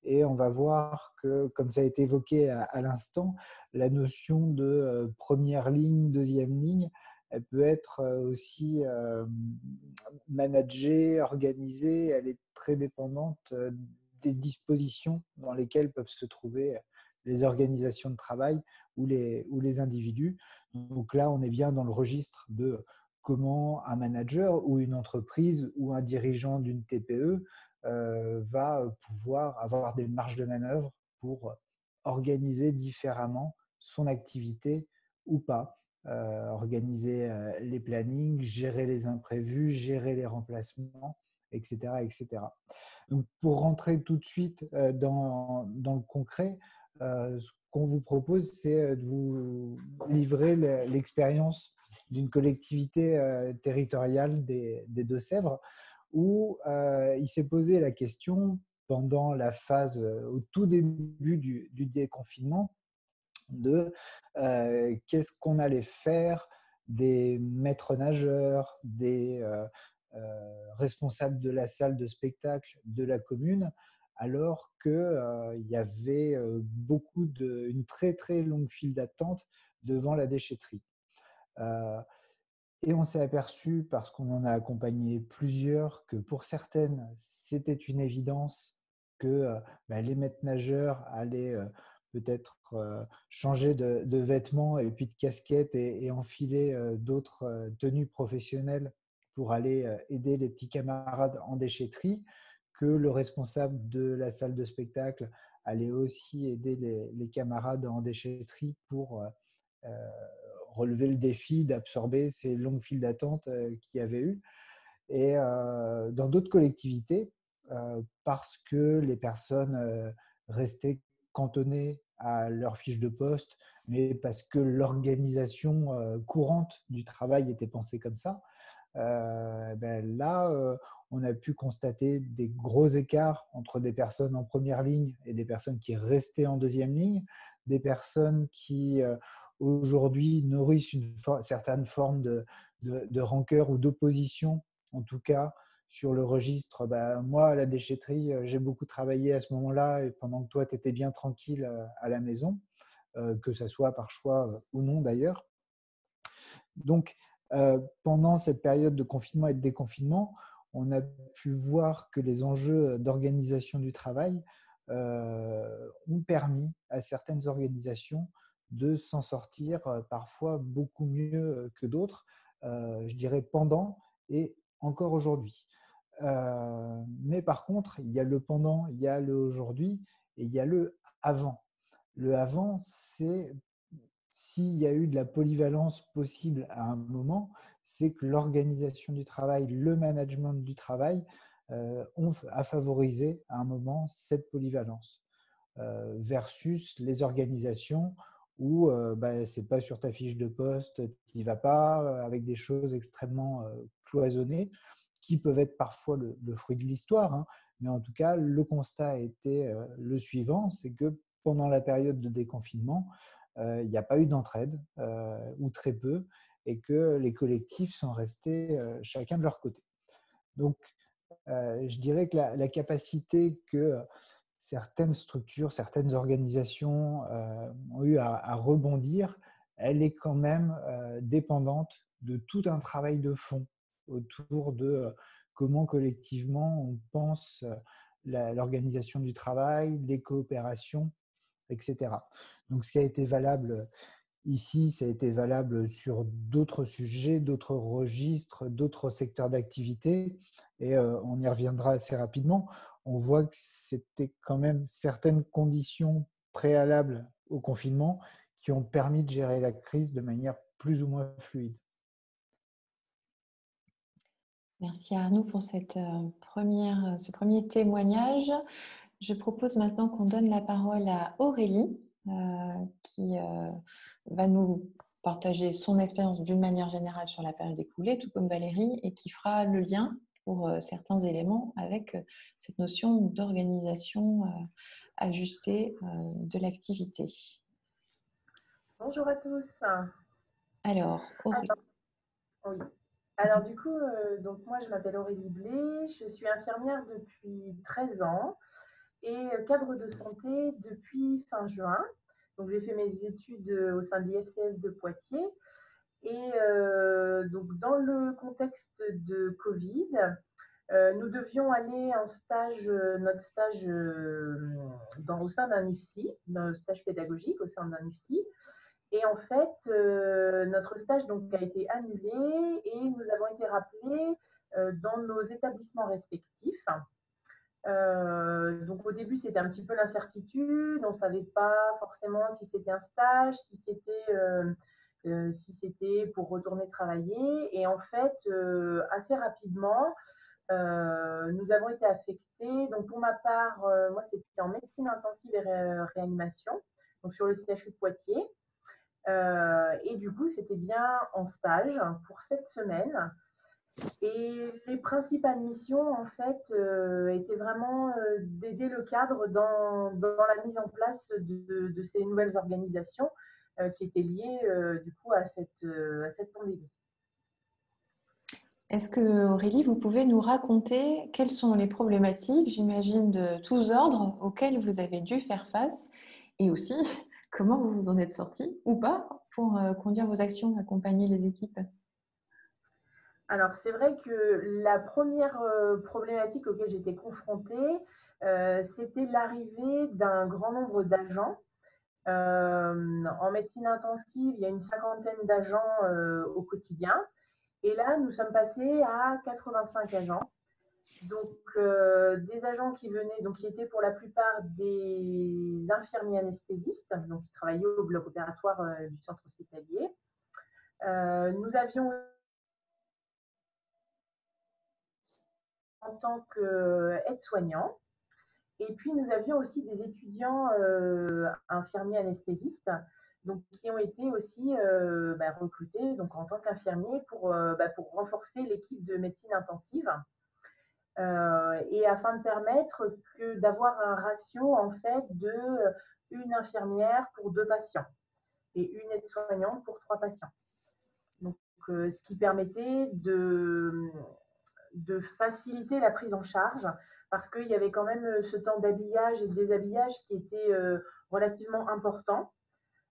Et on va voir que, comme ça a été évoqué à l'instant, la notion de première ligne, deuxième ligne, elle peut être aussi managée, organisée, elle est très dépendante des dispositions dans lesquelles peuvent se trouver les organisations de travail ou les individus. Donc là, on est bien dans le registre de comment un manager ou une entreprise ou un dirigeant d'une TPE va pouvoir avoir des marges de manœuvre pour organiser différemment son activité ou pas. Organiser les plannings, gérer les imprévus, gérer les remplacements, etc. etc. Donc, pour rentrer tout de suite dans le concret, ce qu'on vous propose, c'est de vous livrer l'expérience d'une collectivité territoriale des Deux-Sèvres où il s'est posé la question pendant la phase au tout début du déconfinement de qu'est-ce qu'on allait faire des maîtres nageurs, des responsables de la salle de spectacle de la commune, alors qu'il y avait une très très longue file d'attente devant la déchetterie. Et on s'est aperçu, parce qu'on en a accompagné plusieurs, que pour certaines, c'était une évidence que les maîtres nageurs allaient peut-être changer de vêtements et puis de casquettes et enfiler d'autres tenues professionnelles pour aller aider les petits camarades en déchetterie, que le responsable de la salle de spectacle allait aussi aider les camarades en déchetterie pour relever le défi d'absorber ces longues files d'attente qu'il y avait eu. Et dans d'autres collectivités, parce que les personnes restaient cantonnées à leur fiche de poste, mais parce que l'organisation courante du travail était pensée comme ça, là, on a pu constater des gros écarts entre des personnes en première ligne et des personnes qui restaient en deuxième ligne, des personnes qui aujourd'hui nourrissent une certaine forme de rancœur ou d'opposition, en tout cas sur le registre. Moi, à la déchetterie, j'ai beaucoup travaillé à ce moment-là, et pendant que toi, tu étais bien tranquille à la maison, que ce soit par choix ou non d'ailleurs. Donc, pendant cette période de confinement et de déconfinement, on a pu voir que les enjeux d'organisation du travail ont permis à certaines organisations de s'en sortir parfois beaucoup mieux que d'autres, je dirais pendant et encore aujourd'hui. Mais par contre, il y a le pendant, il y a le aujourd'hui et il y a le avant. Le avant, c'est s'il y a eu de la polyvalence possible à un moment, c'est que l'organisation du travail, le management du travail a favorisé à un moment cette polyvalence versus les organisations où c'est pas sur ta fiche de poste, tu n'y vas pas, avec des choses extrêmement cloisonnées qui peuvent être parfois le fruit de l'histoire. Hein, mais en tout cas, le constat a été le suivant, c'est que pendant la période de déconfinement, il n'y a pas eu d'entraide ou très peu et que les collectifs sont restés chacun de leur côté. Donc, je dirais que la capacité que certaines structures, certaines organisations ont eu à rebondir, elle est quand même dépendante de tout un travail de fond autour de comment collectivement on pense l'organisation du travail, les coopérations, etc. Donc, ce qui a été valable ici, ça a été valable sur d'autres sujets, d'autres registres, d'autres secteurs d'activité, et on y reviendra assez rapidement. On voit que c'était quand même certaines conditions préalables au confinement qui ont permis de gérer la crise de manière plus ou moins fluide. Merci Arnaud pour ce premier témoignage. Je propose maintenant qu'on donne la parole à Aurélie, qui va nous partager son expérience d'une manière générale sur la période écoulée, tout comme Valérie, et qui fera le lien pour certains éléments avec cette notion d'organisation ajustée de l'activité. Bonjour à tous. Alors, Aurélie. Oui. Alors du coup, donc moi je m'appelle Aurélie Blé, je suis infirmière depuis 13 ans et cadre de santé depuis fin juin. Donc j'ai fait mes études au sein de l'IFCS de Poitiers et donc dans le contexte de Covid, nous devions aller en stage, notre stage au sein d'un IFSI, un stage pédagogique au sein d'un IFSI. Et en fait, notre stage donc, a été annulé et nous avons été rappelés dans nos établissements respectifs. Donc au début, c'était un petit peu l'incertitude. On ne savait pas forcément si c'était un stage, si c'était pour retourner travailler. Et en fait, assez rapidement, nous avons été affectés. Donc pour ma part, moi, c'était en médecine intensive et réanimation, donc sur le CHU de Poitiers. Et du coup, c'était bien en stage pour 7 semaines. Et les principales missions, en fait, étaient vraiment d'aider le cadre dans la mise en place de ces nouvelles organisations qui étaient liées du coup à cette pandémie. Est-ce que, Aurélie, vous pouvez nous raconter quelles sont les problématiques, j'imagine, de tous ordres auxquelles vous avez dû faire face et aussi comment vous vous en êtes sorti ou pas pour conduire vos actions, accompagner les équipes? Alors, c'est vrai que la première problématique auquel j'étais confrontée, c'était l'arrivée d'un grand nombre d'agents. En médecine intensive, il y a une cinquantaine d'agents au quotidien. Et là, nous sommes passés à 85 agents. Donc, des agents qui venaient, donc qui étaient pour la plupart des infirmiers anesthésistes, donc qui travaillaient au bloc opératoire du centre hospitalier. Nous avions en tant qu'aide-soignants. Et puis, nous avions aussi des étudiants infirmiers anesthésistes donc, qui ont été aussi recrutés donc, en tant qu'infirmiers pour renforcer l'équipe de médecine intensive et afin de permettre d'avoir un ratio en fait de une infirmière pour 2 patients et une aide-soignante pour 3 patients. Donc, ce qui permettait de faciliter la prise en charge parce qu'il y avait quand même ce temps d'habillage et de déshabillage qui était relativement important.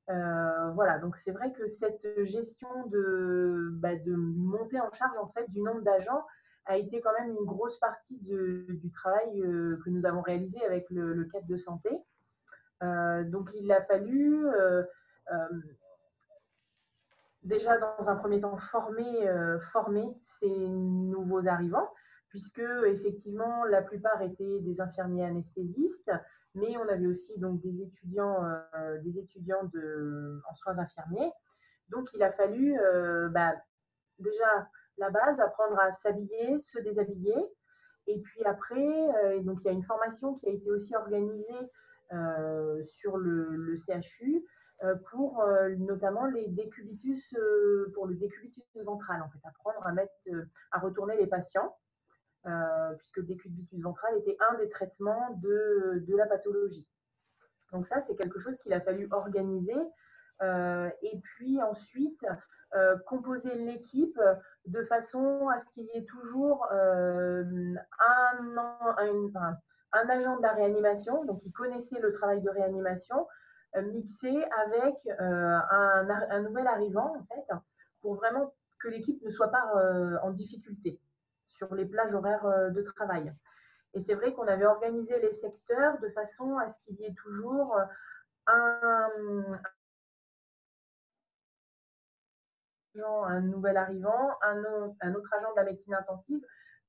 Voilà, donc c'est vrai que cette gestion de montée en charge en fait du nombre d'agents, a été quand même une grosse partie du travail que nous avons réalisé avec le cadre de santé. Donc, il a fallu déjà, dans un premier temps, former ces nouveaux arrivants, puisque effectivement, la plupart étaient des infirmiers anesthésistes, mais on avait aussi donc des étudiants en soins infirmiers. Donc, il a fallu déjà la base, apprendre à s'habiller, se déshabiller. Et puis après, donc il y a une formation qui a été aussi organisée sur le CHU pour notamment les décubitus, pour le décubitus ventral, en fait, apprendre à retourner les patients, puisque le décubitus ventral était un des traitements de la pathologie. Donc ça, c'est quelque chose qu'il a fallu organiser. Et puis ensuite, composer l'équipe de façon à ce qu'il y ait toujours un agent de la réanimation, donc qui connaissait le travail de réanimation, mixé avec un nouvel arrivant, en fait, pour vraiment que l'équipe ne soit pas en difficulté sur les plages horaires de travail. Et c'est vrai qu'on avait organisé les secteurs de façon à ce qu'il y ait toujours un nouvel arrivant, un autre agent de la médecine intensive.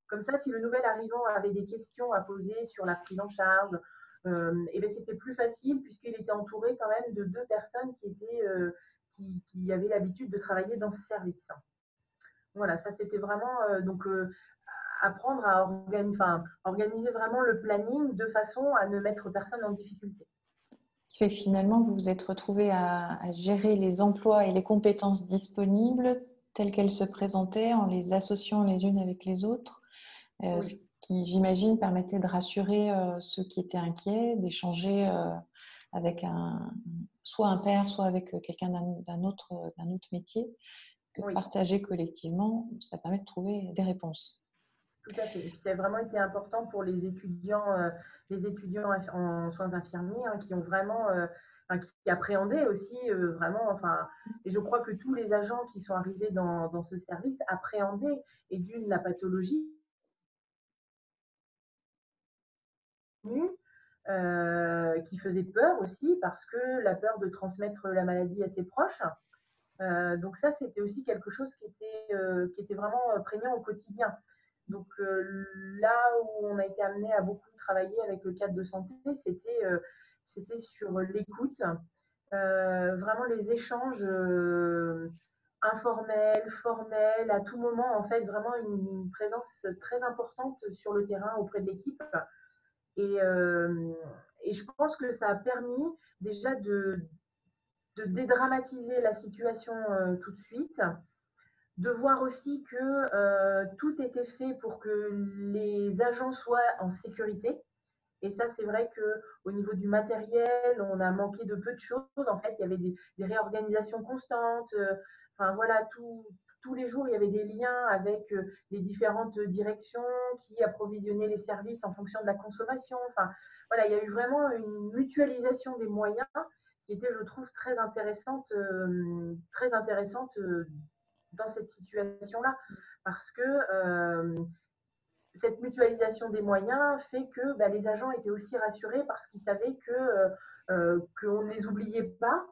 Comme ça, si le nouvel arrivant avait des questions à poser sur la prise en charge, et bien c'était plus facile puisqu'il était entouré quand même de 2 personnes qui avaient l'habitude de travailler dans ce service. Voilà, ça c'était vraiment apprendre à organiser vraiment le planning de façon à ne mettre personne en difficulté. Ce qui fait que finalement, vous vous êtes retrouvé à gérer les emplois et les compétences disponibles telles qu'elles se présentaient en les associant les unes avec les autres, Oui. Ce qui, j'imagine, permettait de rassurer ceux qui étaient inquiets, d'échanger avec soit un père, soit avec quelqu'un d'un autre métier, que de partager collectivement, ça permet de trouver des réponses. Tout à fait. Et puis, ça a vraiment été important pour les étudiants en soins infirmiers qui ont vraiment, qui appréhendaient aussi vraiment, et je crois que tous les agents qui sont arrivés dans ce service appréhendaient, et d'une, la pathologie, qui faisait peur aussi, parce que la peur de transmettre la maladie à ses proches. Donc ça, c'était aussi quelque chose qui était vraiment prégnant au quotidien. Donc là où on a été amené à beaucoup travailler avec le cadre de santé, c'était sur l'écoute, vraiment les échanges informels, formels, à tout moment, en fait, vraiment une présence très importante sur le terrain auprès de l'équipe. Et je pense que ça a permis déjà de dédramatiser la situation tout de suite, de voir aussi que tout était fait pour que les agents soient en sécurité. Et ça, c'est vrai qu'au niveau du matériel, on a manqué de peu de choses. En fait, il y avait des réorganisations constantes. Voilà, tous les jours, il y avait des liens avec les différentes directions qui approvisionnaient les services en fonction de la consommation. Voilà, il y a eu vraiment une mutualisation des moyens qui était, je trouve, très intéressante dans cette situation-là. Parce que cette mutualisation des moyens fait que les agents étaient aussi rassurés parce qu'ils savaient qu'on ne les oubliait pas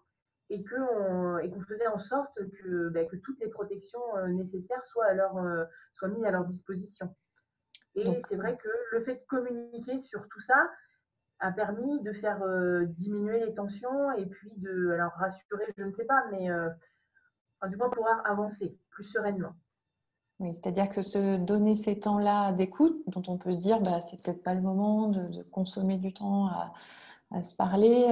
et qu'on faisait en sorte que toutes les protections nécessaires soient mises à leur disposition. Et c'est vrai que le fait de communiquer sur tout ça a permis de faire diminuer les tensions et puis alors rassurer, je ne sais pas, mais du moins pouvoir avancer plus sereinement. Oui, c'est-à-dire que se donner ces temps-là d'écoute, dont on peut se dire c'est peut-être pas le moment de consommer du temps à se parler,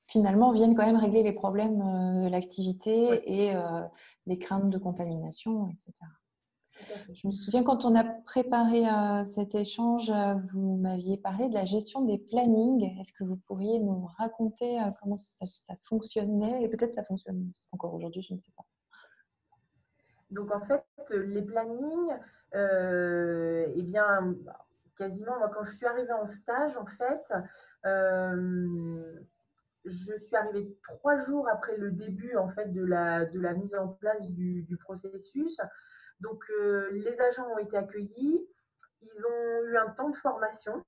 finalement viennent quand même régler les problèmes de l'activité et les craintes de contamination, etc. Je me souviens quand on a préparé cet échange, vous m'aviez parlé de la gestion des plannings. Est-ce que vous pourriez nous raconter comment ça fonctionnait? Et peut-être ça fonctionne encore aujourd'hui, je ne sais pas. Donc en fait, les plannings, quasiment, moi quand je suis arrivée en stage, en fait, je suis arrivée 3 jours après le début en fait de la mise en place du processus. Donc, les agents ont été accueillis, ils ont eu un temps de formation,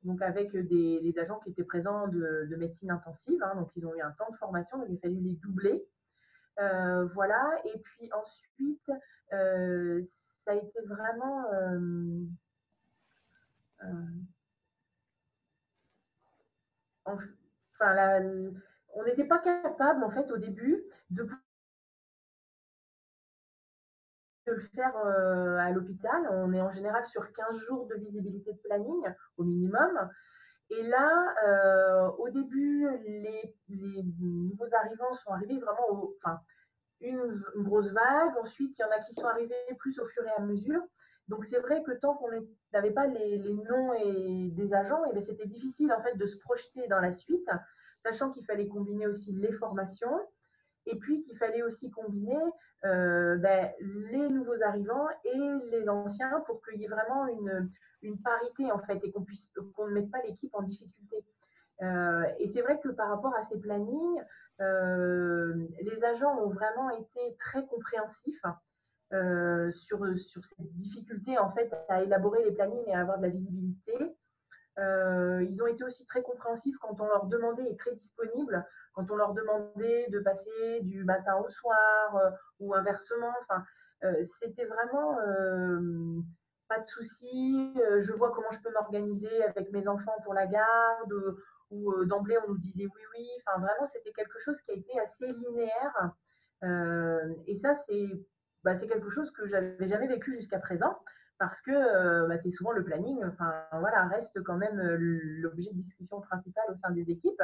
donc avec les agents qui étaient présents de médecine intensive, hein, donc ils ont eu un temps de formation, donc il a fallu les doubler. Voilà, et puis ensuite, ça a été vraiment… enfin, on n'était pas capable, en fait, au début, de le faire à l'hôpital. On est en général sur 15 jours de visibilité de planning au minimum. Et là, au début, les nouveaux arrivants sont arrivés vraiment enfin, une grosse vague. Ensuite, il y en a qui sont arrivés plus au fur et à mesure. Donc, c'est vrai que tant qu'on n'avait pas les noms des agents, et bien, c'était difficile en fait de se projeter dans la suite, sachant qu'il fallait combiner aussi les formations et puis qu'il fallait aussi combiner les nouveaux arrivants et les anciens pour qu'il y ait vraiment une parité en fait et qu'on ne mette pas l'équipe en difficulté. Et c'est vrai que par rapport à ces plannings, les agents ont vraiment été très compréhensifs sur cette difficulté en fait à élaborer les plannings et à avoir de la visibilité. Ils ont été aussi très compréhensifs quand on leur demandait et très disponibles quand on leur demandait de passer du matin au soir ou inversement. Enfin, c'était vraiment pas de souci. Je vois comment je peux m'organiser avec mes enfants pour la garde ou d'emblée on nous disait oui, oui. Enfin, vraiment, c'était quelque chose qui a été assez linéaire. Et ça, c'est quelque chose que j'avais jamais vécu jusqu'à présent parce que c'est souvent le planning, enfin voilà, reste quand même l'objet de discussion principal au sein des équipes.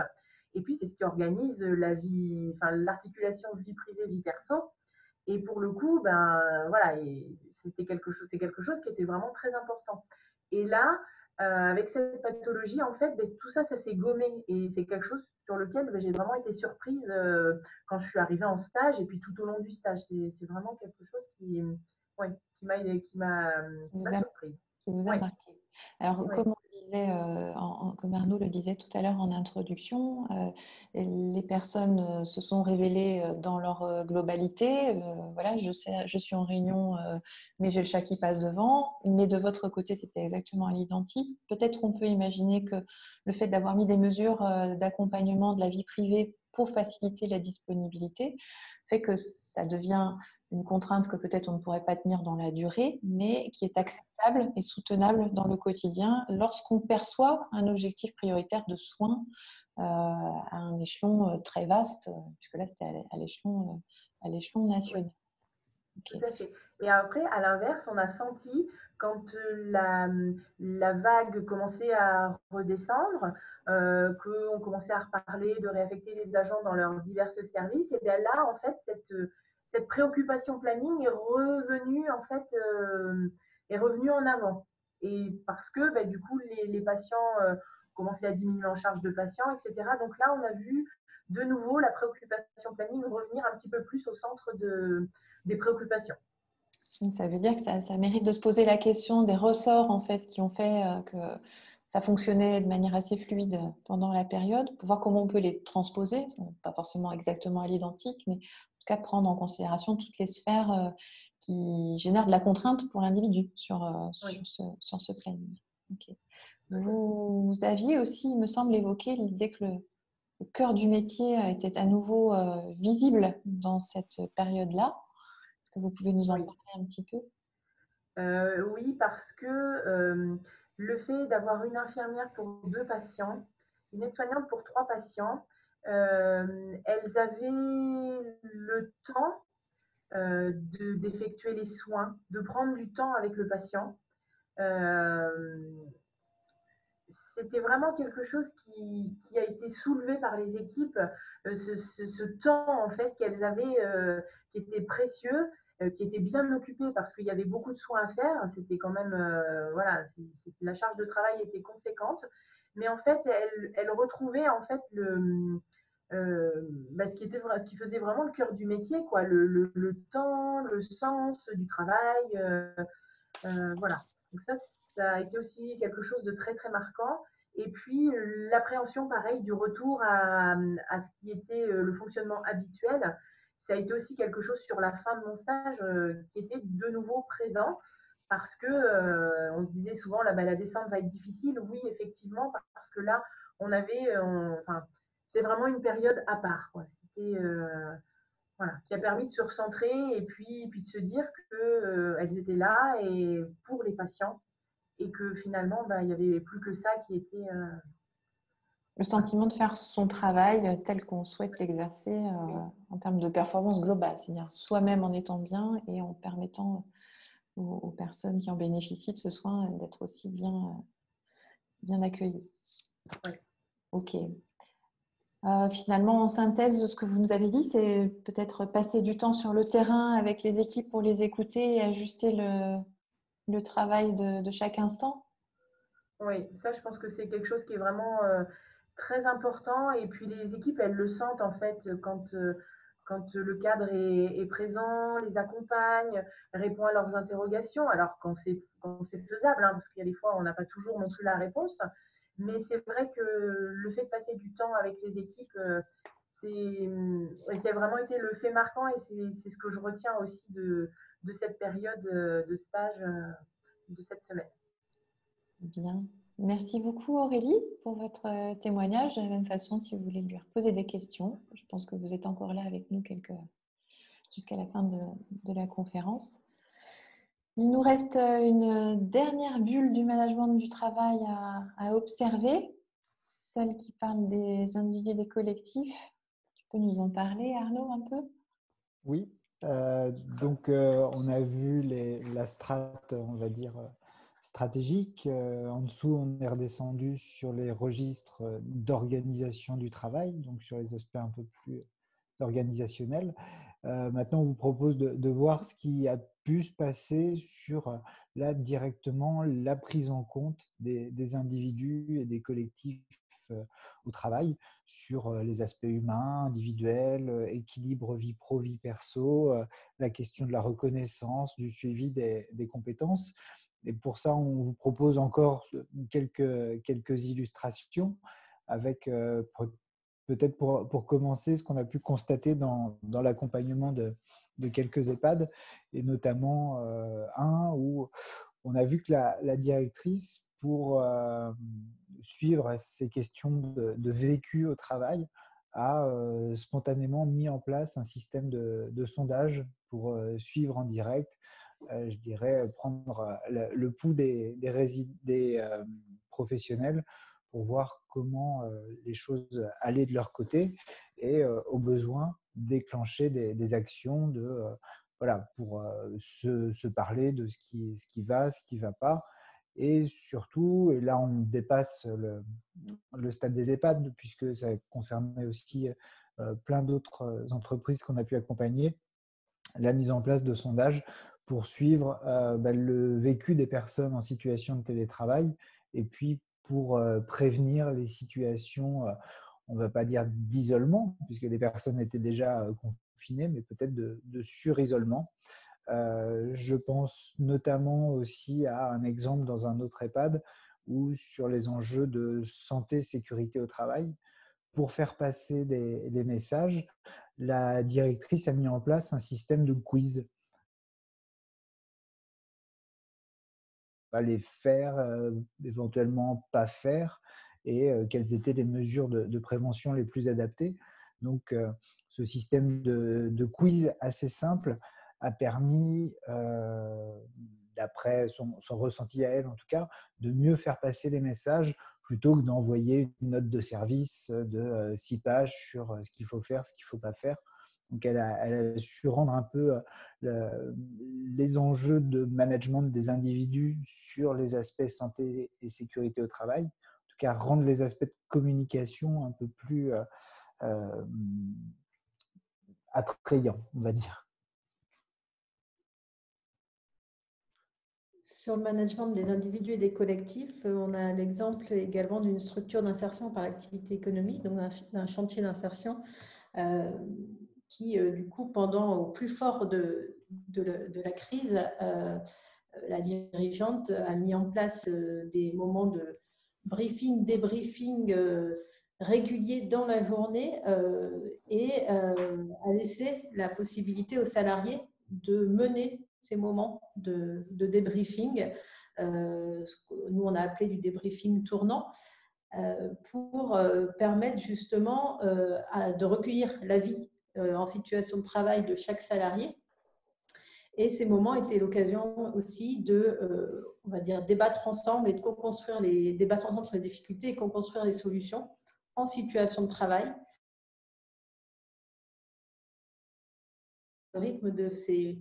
Et puis c'est ce qui organise la vie, enfin l'articulation vie privée vie perso. Et pour le coup, voilà, c'est quelque chose qui était vraiment très important. Et là, avec cette pathologie, en fait, tout ça, ça s'est gommé. Et c'est quelque chose sur lequel j'ai vraiment été surprise quand je suis arrivée en stage et puis tout au long du stage. C'est vraiment quelque chose ouais, qui m'a surprise. Qui vous a Ouais, marqué. Alors, ouais. comme on disait, comme Arnaud le disait tout à l'heure en introduction, les personnes se sont révélées dans leur globalité. Voilà, je suis en réunion, mais j'ai le chat qui passe devant. Mais de votre côté, c'était exactement à l'identique. Peut-être on peut imaginer que le fait d'avoir mis des mesures d'accompagnement de la vie privée pour faciliter la disponibilité fait que ça devient une contrainte que peut-être on ne pourrait pas tenir dans la durée, mais qui est acceptable et soutenable dans le quotidien lorsqu'on perçoit un objectif prioritaire de soins à un échelon très vaste, puisque là c'était à l'échelon national. Oui. Okay. Tout à fait. Et après, à l'inverse, on a senti quand la vague commençait à redescendre, qu'on commençait à reparler de réaffecter les agents dans leurs divers services, et bien là, en fait, cette préoccupation planning est revenue en avant. Et parce que du coup, les patients commençaient à diminuer en charge de patients, etc. Donc là, on a vu de nouveau la préoccupation planning revenir un petit peu plus au centre des préoccupations. Ça veut dire que ça mérite de se poser la question des ressorts en fait, qui ont fait que ça fonctionnait de manière assez fluide pendant la période, pour voir comment on peut les transposer, pas forcément exactement à l'identique, mais en tout cas prendre en considération toutes les sphères qui génèrent de la contrainte pour l'individu sur ce planning. Okay. Vous aviez aussi, il me semble, évoqué l'idée que le cœur du métier était à nouveau visible dans cette période-là. Est-ce que vous pouvez nous en parler un petit peu? Oui, parce que le fait d'avoir une infirmière pour 2 patients, une aide-soignante pour 3 patients, elles avaient le temps d'effectuer les soins, de prendre du temps avec le patient. C'était vraiment quelque chose qui a été soulevé par les équipes, ce temps en fait qu'elles avaient, qui était précieux, qui était bien occupé parce qu'il y avait beaucoup de soins à faire. C'était quand même, voilà, la charge de travail était conséquente, mais en fait, elles retrouvaient en fait ce qui faisait vraiment le cœur du métier, quoi, le temps, le sens du travail, voilà. Donc ça a été aussi quelque chose de très très marquant. Et puis l'appréhension, pareil, du retour à ce qui était le fonctionnement habituel, ça a été aussi quelque chose sur la fin de mon stage qui était de nouveau présent parce que on disait souvent la descente va être difficile. Oui, effectivement, parce que là, enfin, c'était vraiment une période à part, quoi. C'était voilà, qui a permis de se recentrer et puis de se dire qu'elles étaient là et pour les patients et que finalement, il n'y avait plus que ça qui était Le sentiment de faire son travail tel qu'on souhaite l'exercer en termes de performance globale, c'est-à-dire soi-même en étant bien et en permettant aux personnes qui en bénéficient de ce soin d'être aussi bien accueillies. Oui. Ok. Finalement, en synthèse de ce que vous nous avez dit, c'est peut-être passer du temps sur le terrain avec les équipes pour les écouter et ajuster le travail de chaque instant. Oui, ça, je pense que c'est quelque chose qui est vraiment très important. Et puis, les équipes, elles le sentent, en fait, quand le cadre est présent, les accompagne, répond à leurs interrogations. Alors, quand c'est faisable, hein, parce qu'il y a des fois, on n'a pas toujours non plus la réponse. Mais c'est vrai que le fait de passer du temps avec les équipes, c'est vraiment été le fait marquant et c'est ce que je retiens aussi de cette période de stage de cette semaine. Bien. Merci beaucoup Aurélie pour votre témoignage. De la même façon, si vous voulez lui reposer des questions, je pense que vous êtes encore là avec nous jusqu'à la fin de la conférence. Il nous reste une dernière bulle du management du travail à observer, celle qui parle des individus et des collectifs. Tu peux nous en parler, Arnaud, un peu? Oui, donc on a vu la strate, on va dire, stratégique. En dessous, on est redescendu sur les registres d'organisation du travail, donc sur les aspects un peu plus organisationnels. Maintenant, on vous propose de voir ce qui a pu se passer sur, là, directement, la prise en compte des individus et des collectifs au travail, sur les aspects humains, individuels, équilibre vie pro, vie perso, la question de la reconnaissance, du suivi des compétences. Et pour ça, on vous propose encore quelques illustrations avec peut-être pour commencer ce qu'on a pu constater dans l'accompagnement de quelques EHPAD, et notamment un où on a vu que la directrice, pour suivre ces questions de vécu au travail, a spontanément mis en place un système de sondage pour suivre en direct, je dirais, prendre le pouls des professionnels pour voir comment les choses allaient de leur côté et au besoin déclencher des actions voilà, pour se parler de ce qui va, ce qui ne va pas. Et surtout, et là on dépasse le stade des EHPAD, puisque ça concernait aussi plein d'autres entreprises qu'on a pu accompagner, la mise en place de sondages pour suivre le vécu des personnes en situation de télétravail et puis pour prévenir les situations, on ne va pas dire d'isolement, puisque les personnes étaient déjà confinées, mais peut-être de surisolement. Je pense notamment aussi à un exemple dans un autre EHPAD où sur les enjeux de santé, sécurité au travail, pour faire passer les messages, la directrice a mis en place un système de quiz. Les faire, éventuellement pas faire, et quelles étaient les mesures de prévention les plus adaptées. Donc, ce système de quiz assez simple a permis, d'après son ressenti à elle en tout cas, de mieux faire passer les messages plutôt que d'envoyer une note de service de 6 pages sur ce qu'il faut faire, ce qu'il ne faut pas faire. Donc, elle a su rendre un peu les enjeux de management des individus sur les aspects santé et sécurité au travail. En tout cas, rendre les aspects de communication un peu plus attrayants, on va dire. Sur le management des individus et des collectifs, on a l'exemple également d'une structure d'insertion par l'activité économique, donc d'un chantier d'insertion qui, du coup, au plus fort de la crise, la dirigeante a mis en place des moments de briefing, débriefing réguliers dans la journée et à laisser la possibilité aux salariés de mener ces moments de débriefing. Nous, on a appelé du débriefing tournant pour permettre justement de recueillir l'avis en situation de travail de chaque salarié. Et ces moments étaient l'occasion aussi de, on va dire, débattre ensemble et de co-construire débattre ensemble sur les difficultés et co-construire les solutions en situation de travail. Le rythme de ces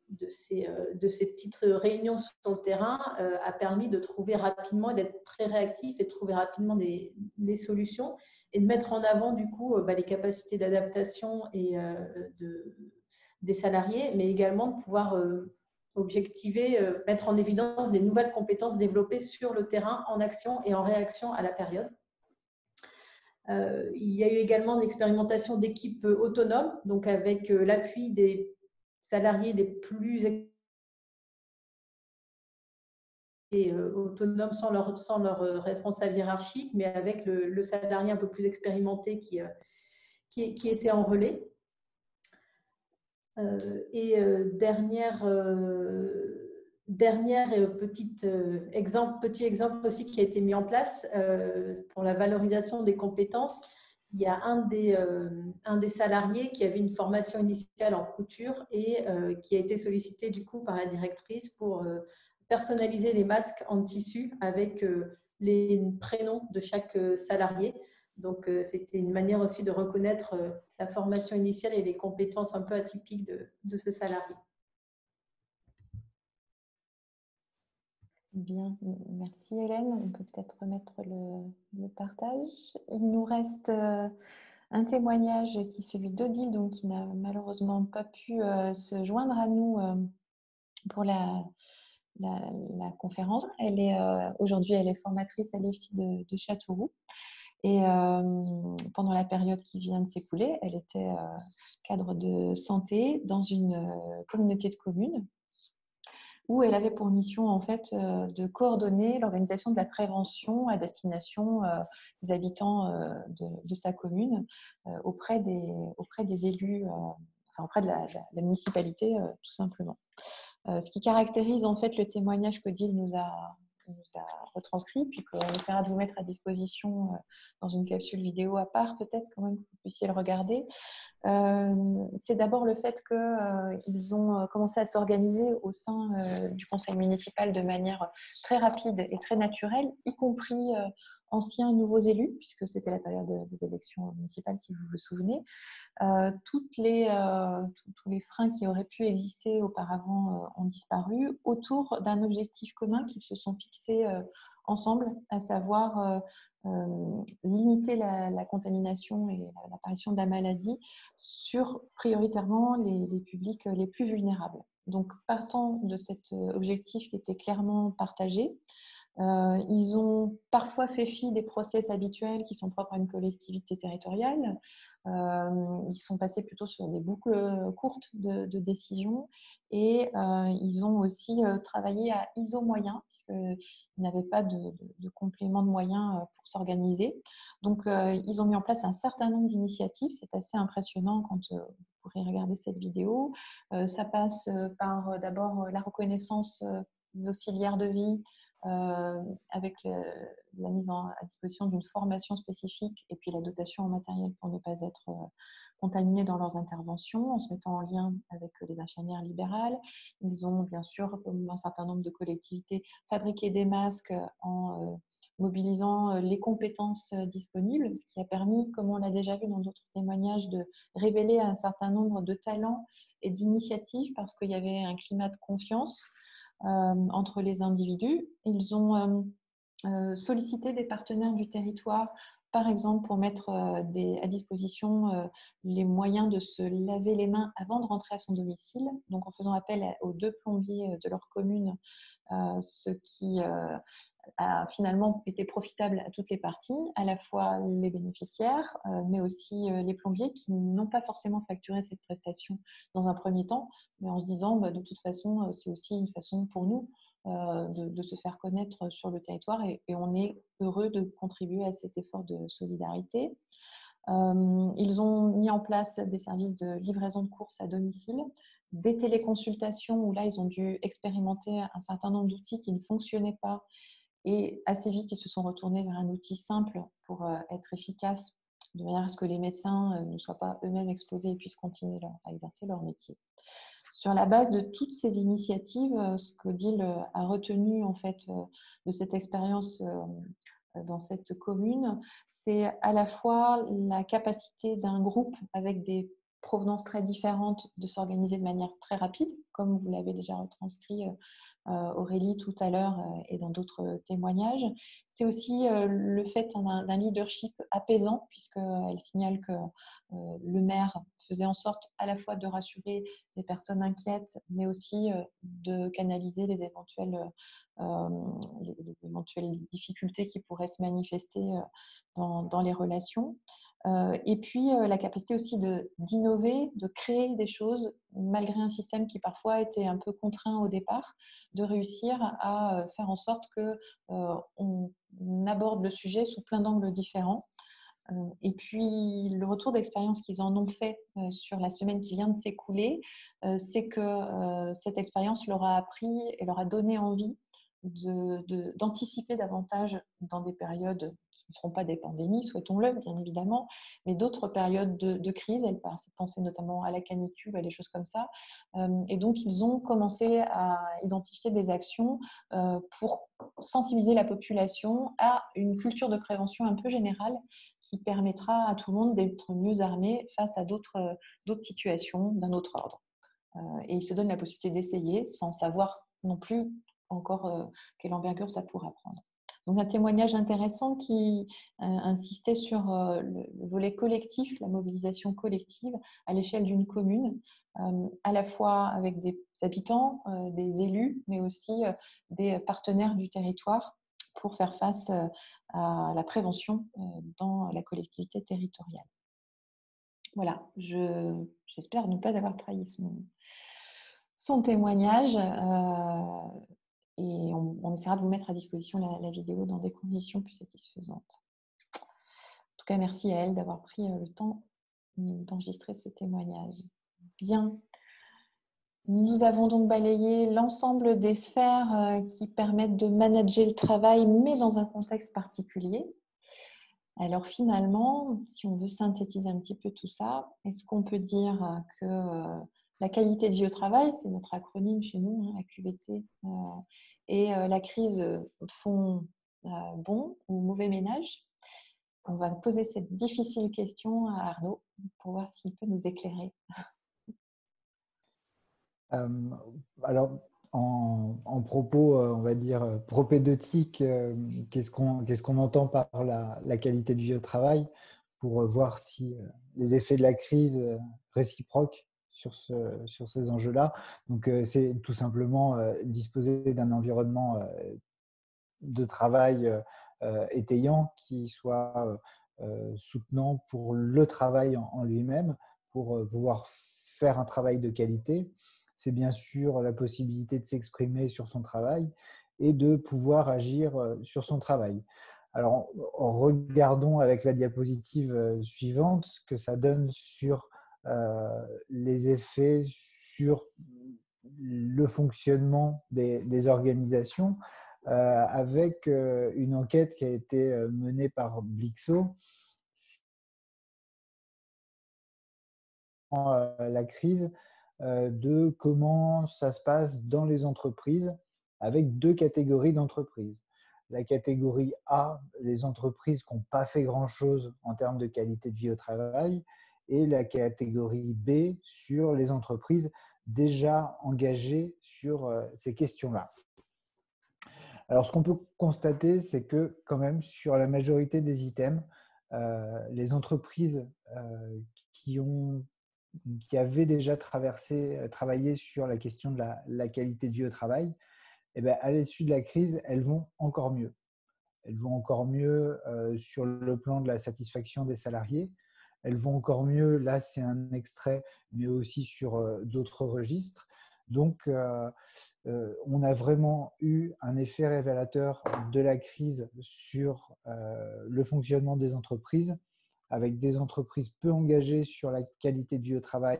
petites réunions sur le terrain a permis de trouver rapidement et d'être très réactif et de trouver rapidement des solutions et de mettre en avant du coup les capacités d'adaptation et des salariés, mais également de pouvoir objectiver, mettre en évidence des nouvelles compétences développées sur le terrain en action et en réaction à la période. Il y a eu également une expérimentation d'équipes autonomes, donc avec l'appui des salariés les plus autonomes sans leur responsable hiérarchique, mais avec le salarié un peu plus expérimenté qui était en relais. Petit exemple aussi qui a été mis en place pour la valorisation des compétences. Il y a un des salariés qui avait une formation initiale en couture et qui a été sollicité du coup par la directrice pour personnaliser les masques en tissu avec les prénoms de chaque salarié. Donc, c'était une manière aussi de reconnaître la formation initiale et les compétences un peu atypiques de ce salarié. Bien, merci Hélène. On peut peut-être remettre le partage. Il nous reste un témoignage qui est celui d'Odile, donc qui n'a malheureusement pas pu se joindre à nous pour la conférence. Aujourd'hui, elle est formatrice à l'EFSI de Châteauroux. Et pendant la période qui vient de s'écouler, elle était cadre de santé dans une communauté de communes où elle avait pour mission en fait de coordonner l'organisation de la prévention à destination des habitants de sa commune auprès des élus, auprès de la municipalité tout simplement. Ce qui caractérise en fait le témoignage qu'Odile nous a retranscrit, puis qu'on essaiera de vous mettre à disposition dans une capsule vidéo à part, peut-être quand même que vous puissiez le regarder. C'est d'abord le fait qu'ils ont commencé à s'organiser au sein du conseil municipal de manière très rapide et très naturelle, y compris anciens nouveaux élus, puisque c'était la période des élections municipales, si vous vous souvenez. Tous les freins qui auraient pu exister auparavant ont disparu autour d'un objectif commun qu'ils se sont fixés ensemble, à savoir limiter la contamination et l'apparition de la maladie sur prioritairement les publics les plus vulnérables. Donc, partant de cet objectif qui était clairement partagé, ils ont parfois fait fi des process habituels qui sont propres à une collectivité territoriale. Ils sont passés plutôt sur des boucles courtes de décisions et ils ont aussi travaillé à ISO moyens puisqu'ils n'avaient pas de complément de moyens pour s'organiser. Donc, ils ont mis en place un certain nombre d'initiatives. C'est assez impressionnant quand vous pourrez regarder cette vidéo. Ça passe par d'abord la reconnaissance des auxiliaires de vie, avec la mise à disposition d'une formation spécifique et puis la dotation en matériel pour ne pas être contaminés dans leurs interventions, en se mettant en lien avec les infirmières libérales. Ils ont bien sûr, comme un certain nombre de collectivités, fabriqué des masques en mobilisant les compétences disponibles, ce qui a permis, comme on l'a déjà vu dans d'autres témoignages, de révéler un certain nombre de talents et d'initiatives parce qu'il y avait un climat de confiance entre les individus. Ils ont sollicité des partenaires du territoire, par exemple pour mettre à disposition les moyens de se laver les mains avant de rentrer à son domicile, donc en faisant appel aux 2 plombiers de leur commune, ce qui a finalement été profitable à toutes les parties, à la fois les bénéficiaires, mais aussi les plombiers qui n'ont pas forcément facturé cette prestation dans un premier temps, mais en se disant de toute façon, c'est aussi une façon pour nous de se faire connaître sur le territoire et on est heureux de contribuer à cet effort de solidarité. Ils ont mis en place des services de livraison de courses à domicile, des téléconsultations où là, ils ont dû expérimenter un certain nombre d'outils qui ne fonctionnaient pas et assez vite, ils se sont retournés vers un outil simple pour être efficace de manière à ce que les médecins ne soient pas eux-mêmes exposés et puissent continuer à exercer leur métier. Sur la base de toutes ces initiatives, ce qu'Odile a retenu en fait de cette expérience dans cette commune, c'est à la fois la capacité d'un groupe avec des provenances très différentes de s'organiser de manière très rapide, comme vous l'avez déjà retranscrit Aurélie tout à l'heure et dans d'autres témoignages. C'est aussi le fait d'un leadership apaisant, puisqu'elle signale que le maire faisait en sorte à la fois de rassurer les personnes inquiètes, mais aussi de canaliser les éventuelles difficultés qui pourraient se manifester dans les relations. Et puis, la capacité aussi d'innover, de créer des choses, malgré un système qui parfois était un peu contraint au départ, de réussir à faire en sorte qu'on aborde le sujet sous plein d'angles différents. Et puis, le retour d'expérience qu'ils en ont fait sur la semaine qui vient de s'écouler, c'est que cette expérience leur a appris et leur a donné envie d'anticiper davantage dans des périodes qui ne seront pas des pandémies, souhaitons-le, bien évidemment, mais d'autres périodes de crise. Elles pensaient notamment à la canicule, à des choses comme ça. Et donc, ils ont commencé à identifier des actions pour sensibiliser la population à une culture de prévention un peu générale qui permettra à tout le monde d'être mieux armé face à d'autres situations d'un autre ordre. Et ils se donnent la possibilité d'essayer sans savoir non plus encore quelle envergure ça pourra prendre. Donc un témoignage intéressant qui insistait sur le volet collectif, la mobilisation collective à l'échelle d'une commune, à la fois avec des habitants, des élus, mais aussi des partenaires du territoire pour faire face à la prévention dans la collectivité territoriale. Voilà, j'espère ne pas avoir trahi son témoignage et on essaiera de vous mettre à disposition la vidéo dans des conditions plus satisfaisantes. En tout cas, merci à elle d'avoir pris le temps d'enregistrer ce témoignage. Bien. Nous avons donc balayé l'ensemble des sphères qui permettent de manager le travail, mais dans un contexte particulier. Alors finalement, si on veut synthétiser un petit peu tout ça, est-ce qu'on peut dire que la qualité de vie au travail, c'est notre acronyme chez nous, la QVT, et la crise font bon ou mauvais ménage? On va poser cette difficile question à Arnaud pour voir s'il peut nous éclairer. Alors, en propos, on va dire, propédeutique, qu'est-ce qu'on entend par la qualité de vie au travail pour voir si les effets de la crise réciproquent sur ces enjeux-là. Donc, c'est tout simplement disposer d'un environnement de travail étayant qui soit soutenant pour le travail en lui-même, pour pouvoir faire un travail de qualité. C'est bien sûr la possibilité de s'exprimer sur son travail et de pouvoir agir sur son travail. Alors, regardons avec la diapositive suivante ce que ça donne sur les effets sur le fonctionnement des organisations avec une enquête qui a été menée par Blixo la crise de comment ça se passe dans les entreprises avec deux catégories d'entreprises. La catégorie A, les entreprises qui n'ont pas fait grand-chose en termes de qualité de vie au travail, et la catégorie B sur les entreprises déjà engagées sur ces questions-là. Alors, ce qu'on peut constater, c'est que quand même, sur la majorité des items, les entreprises qui avaient déjà travaillé sur la question de la qualité de vie au travail, eh bien, à l'issue de la crise, elles vont encore mieux. Elles vont encore mieux sur le plan de la satisfaction des salariés. Elles vont encore mieux, là c'est un extrait, mais aussi sur d'autres registres, Donc, on a vraiment eu un effet révélateur de la crise sur le fonctionnement des entreprises, avec des entreprises peu engagées sur la qualité de vie au travail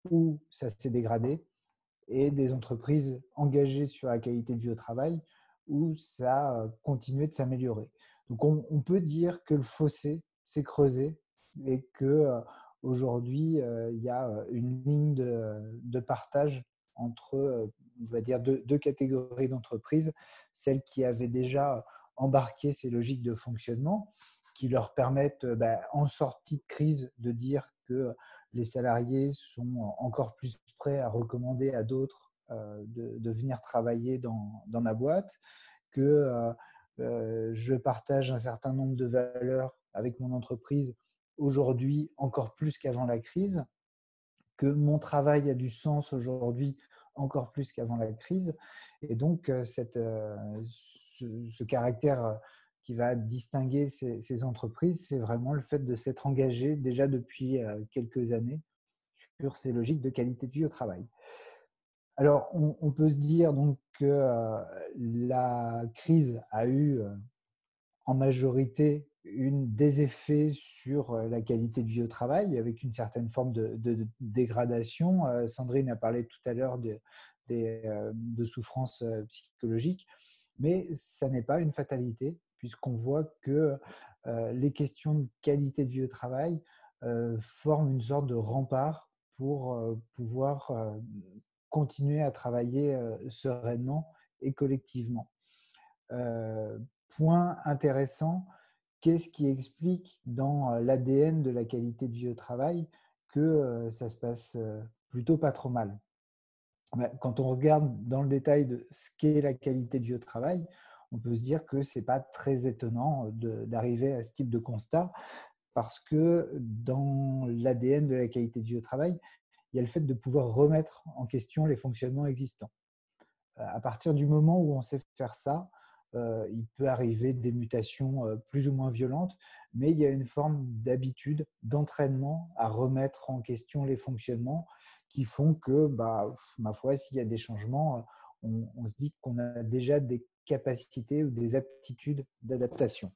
où ça s'est dégradé, et des entreprises engagées sur la qualité de vie au travail où ça a continué de s'améliorer. Donc, on peut dire que le fossé s'est creusé et qu'aujourd'hui, il y a une ligne de partage entre, on va dire, deux catégories d'entreprises, celles qui avaient déjà embarqué ces logiques de fonctionnement qui leur permettent, en sortie de crise, de dire que les salariés sont encore plus prêts à recommander à d'autres de venir travailler dans ma boîte, que je partage un certain nombre de valeurs avec mon entreprise aujourd'hui encore plus qu'avant la crise, que mon travail a du sens aujourd'hui encore plus qu'avant la crise. Et donc, ce caractère qui va distinguer ces entreprises, c'est vraiment le fait de s'être engagé déjà depuis quelques années sur ces logiques de qualité de vie au travail. Alors, on peut se dire donc que la crise a eu en majorité des effets sur la qualité de vie au travail, avec une certaine forme de dégradation. Sandrine a parlé tout à l'heure de souffrances psychologiques, mais ça n'est pas une fatalité, puisqu'on voit que les questions de qualité de vie au travail forment une sorte de rempart pour pouvoir continuer à travailler sereinement et collectivement. Point intéressant, qu'est-ce qui explique dans l'ADN de la qualité de vie au travail que ça se passe plutôt pas trop mal? Quand on regarde dans le détail de ce qu'est la qualité de vie au travail, on peut se dire que ce n'est pas très étonnant d'arriver à ce type de constat, parce que dans l'ADN de la qualité de vie au travail, il y a le fait de pouvoir remettre en question les fonctionnements existants. À partir du moment où on sait faire ça, il peut arriver des mutations plus ou moins violentes, mais il y a une forme d'habitude, d'entraînement à remettre en question les fonctionnements qui font que, ma foi, s'il y a des changements, on se dit qu'on a déjà des capacités ou des aptitudes d'adaptation.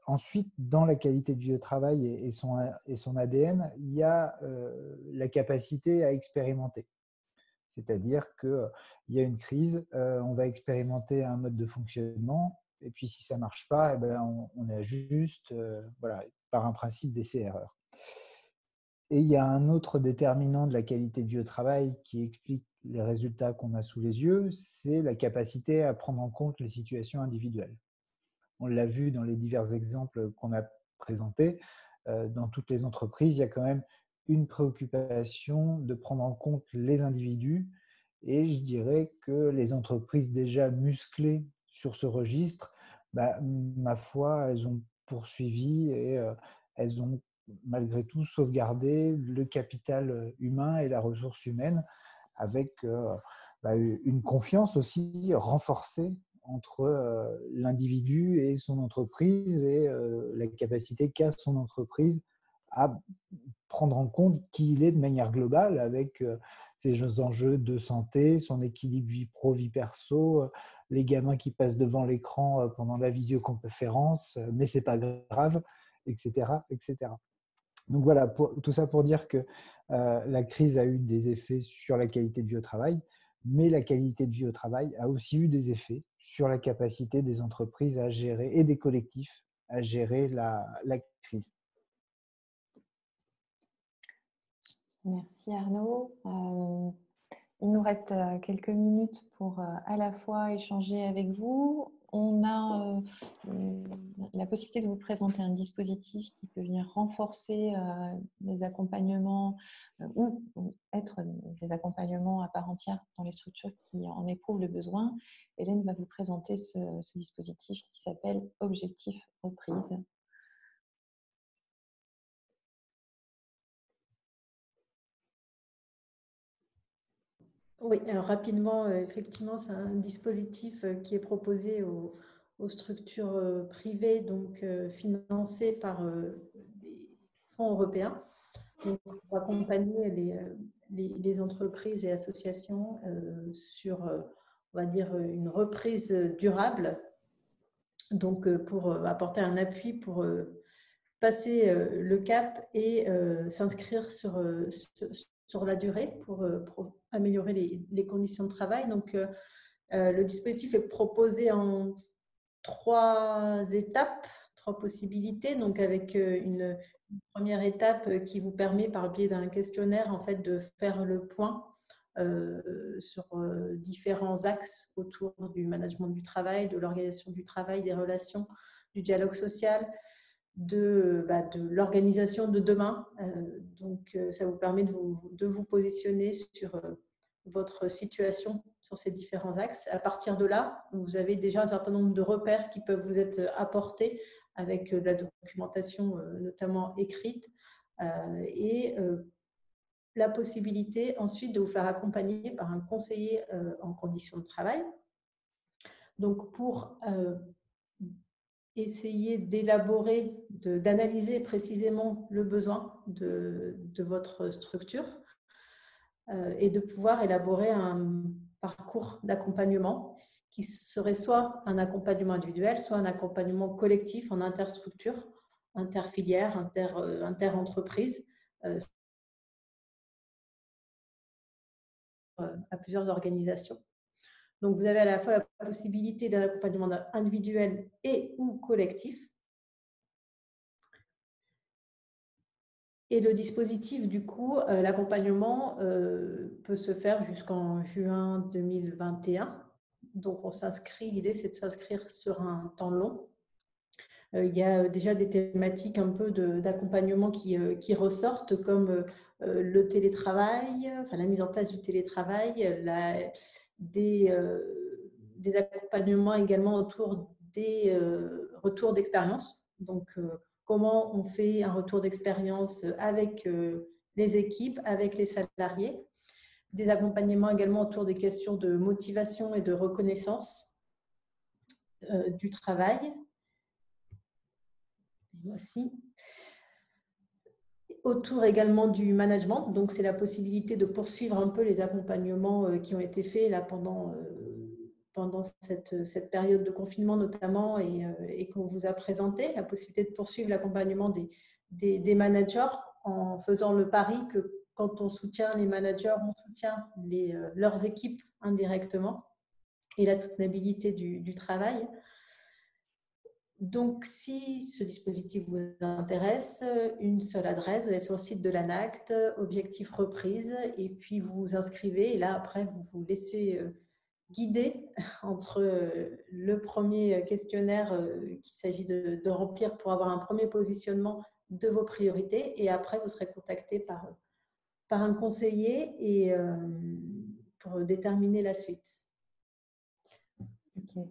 Ensuite, dans la qualité de vie au travail et son ADN, il y a la capacité à expérimenter. C'est-à-dire qu'il y a une crise, on va expérimenter un mode de fonctionnement, et puis si ça ne marche pas, on ajuste par un principe d'essai-erreur. Et il y a un autre déterminant de la qualité de vie au travail qui explique les résultats qu'on a sous les yeux, c'est la capacité à prendre en compte les situations individuelles. On l'a vu dans les divers exemples qu'on a présentés, dans toutes les entreprises, il y a quand même une préoccupation de prendre en compte les individus, et je dirais que les entreprises déjà musclées sur ce registre, ma foi, elles ont poursuivi et elles ont malgré tout sauvegardé le capital humain et la ressource humaine, avec une confiance aussi renforcée entre l'individu et son entreprise, et la capacité qu'a son entreprise à prendre en compte qui il est de manière globale, avec ses enjeux de santé, son équilibre vie pro, vie perso, les gamins qui passent devant l'écran pendant la visioconférence, mais c'est pas grave, etc., etc. Donc voilà, tout ça pour dire que la crise a eu des effets sur la qualité de vie au travail, mais la qualité de vie au travail a aussi eu des effets sur la capacité des entreprises à gérer, et des collectifs à gérer la crise. Merci Arnaud. Il nous reste quelques minutes pour à la fois échanger avec vous. On a la possibilité de vous présenter un dispositif qui peut venir renforcer les accompagnements ou être des accompagnements à part entière dans les structures qui en éprouvent le besoin. Hélène va vous présenter ce dispositif qui s'appelle Objectif Reprise. Oui, alors rapidement, effectivement, c'est un dispositif qui est proposé aux structures privées, donc financées par des fonds européens. donc, pour accompagner les entreprises et associations sur, on va dire, une reprise durable, donc pour apporter un appui pour passer le cap et s'inscrire sur la durée pour améliorer les conditions de travail. Donc, le dispositif est proposé en 3 étapes, 3 possibilités. Donc, avec une première étape qui vous permet, par le biais d'un questionnaire, en fait, de faire le point sur différents axes autour du management du travail, de l'organisation du travail, des relations, du dialogue social, de l'organisation de demain. Donc, ça vous permet de vous positionner sur votre situation sur ces différents axes. À partir de là, vous avez déjà un certain nombre de repères qui peuvent vous être apportés avec de la documentation notamment écrite et la possibilité ensuite de vous faire accompagner par un conseiller en conditions de travail. Donc, pour essayer d'élaborer, d'analyser précisément le besoin de votre structure et de pouvoir élaborer un parcours d'accompagnement qui serait soit un accompagnement individuel, soit un accompagnement collectif en interstructure, interfilière, interentreprise, à plusieurs organisations. Donc, vous avez à la fois la possibilité d'un accompagnement individuel et ou collectif. Et le dispositif, du coup, l'accompagnement peut se faire jusqu'en juin 2021. Donc, on s'inscrit, l'idée, c'est de s'inscrire sur un temps long. Il y a déjà des thématiques un peu d'accompagnement qui ressortent, comme le télétravail, enfin, la mise en place du télétravail, des accompagnements également autour des retours d'expérience. Donc, comment on fait un retour d'expérience avec les équipes, avec les salariés. Des accompagnements également autour des questions de motivation et de reconnaissance du travail. Voici. Autour également du management, donc c'est la possibilité de poursuivre un peu les accompagnements qui ont été faits là pendant cette période de confinement notamment et qu'on vous a présenté, la possibilité de poursuivre l'accompagnement des managers en faisant le pari que quand on soutient les managers, on soutient leurs équipes indirectement et la soutenabilité du travail. Donc, si ce dispositif vous intéresse, une seule adresse, vous allez sur le site de l'ANACT, objectif reprise, et puis vous vous inscrivez. Et là, après, vous vous laissez guider entre le premier questionnaire qu'il s'agit de remplir pour avoir un premier positionnement de vos priorités. Et après, vous serez contacté par un conseiller et pour déterminer la suite. Ok.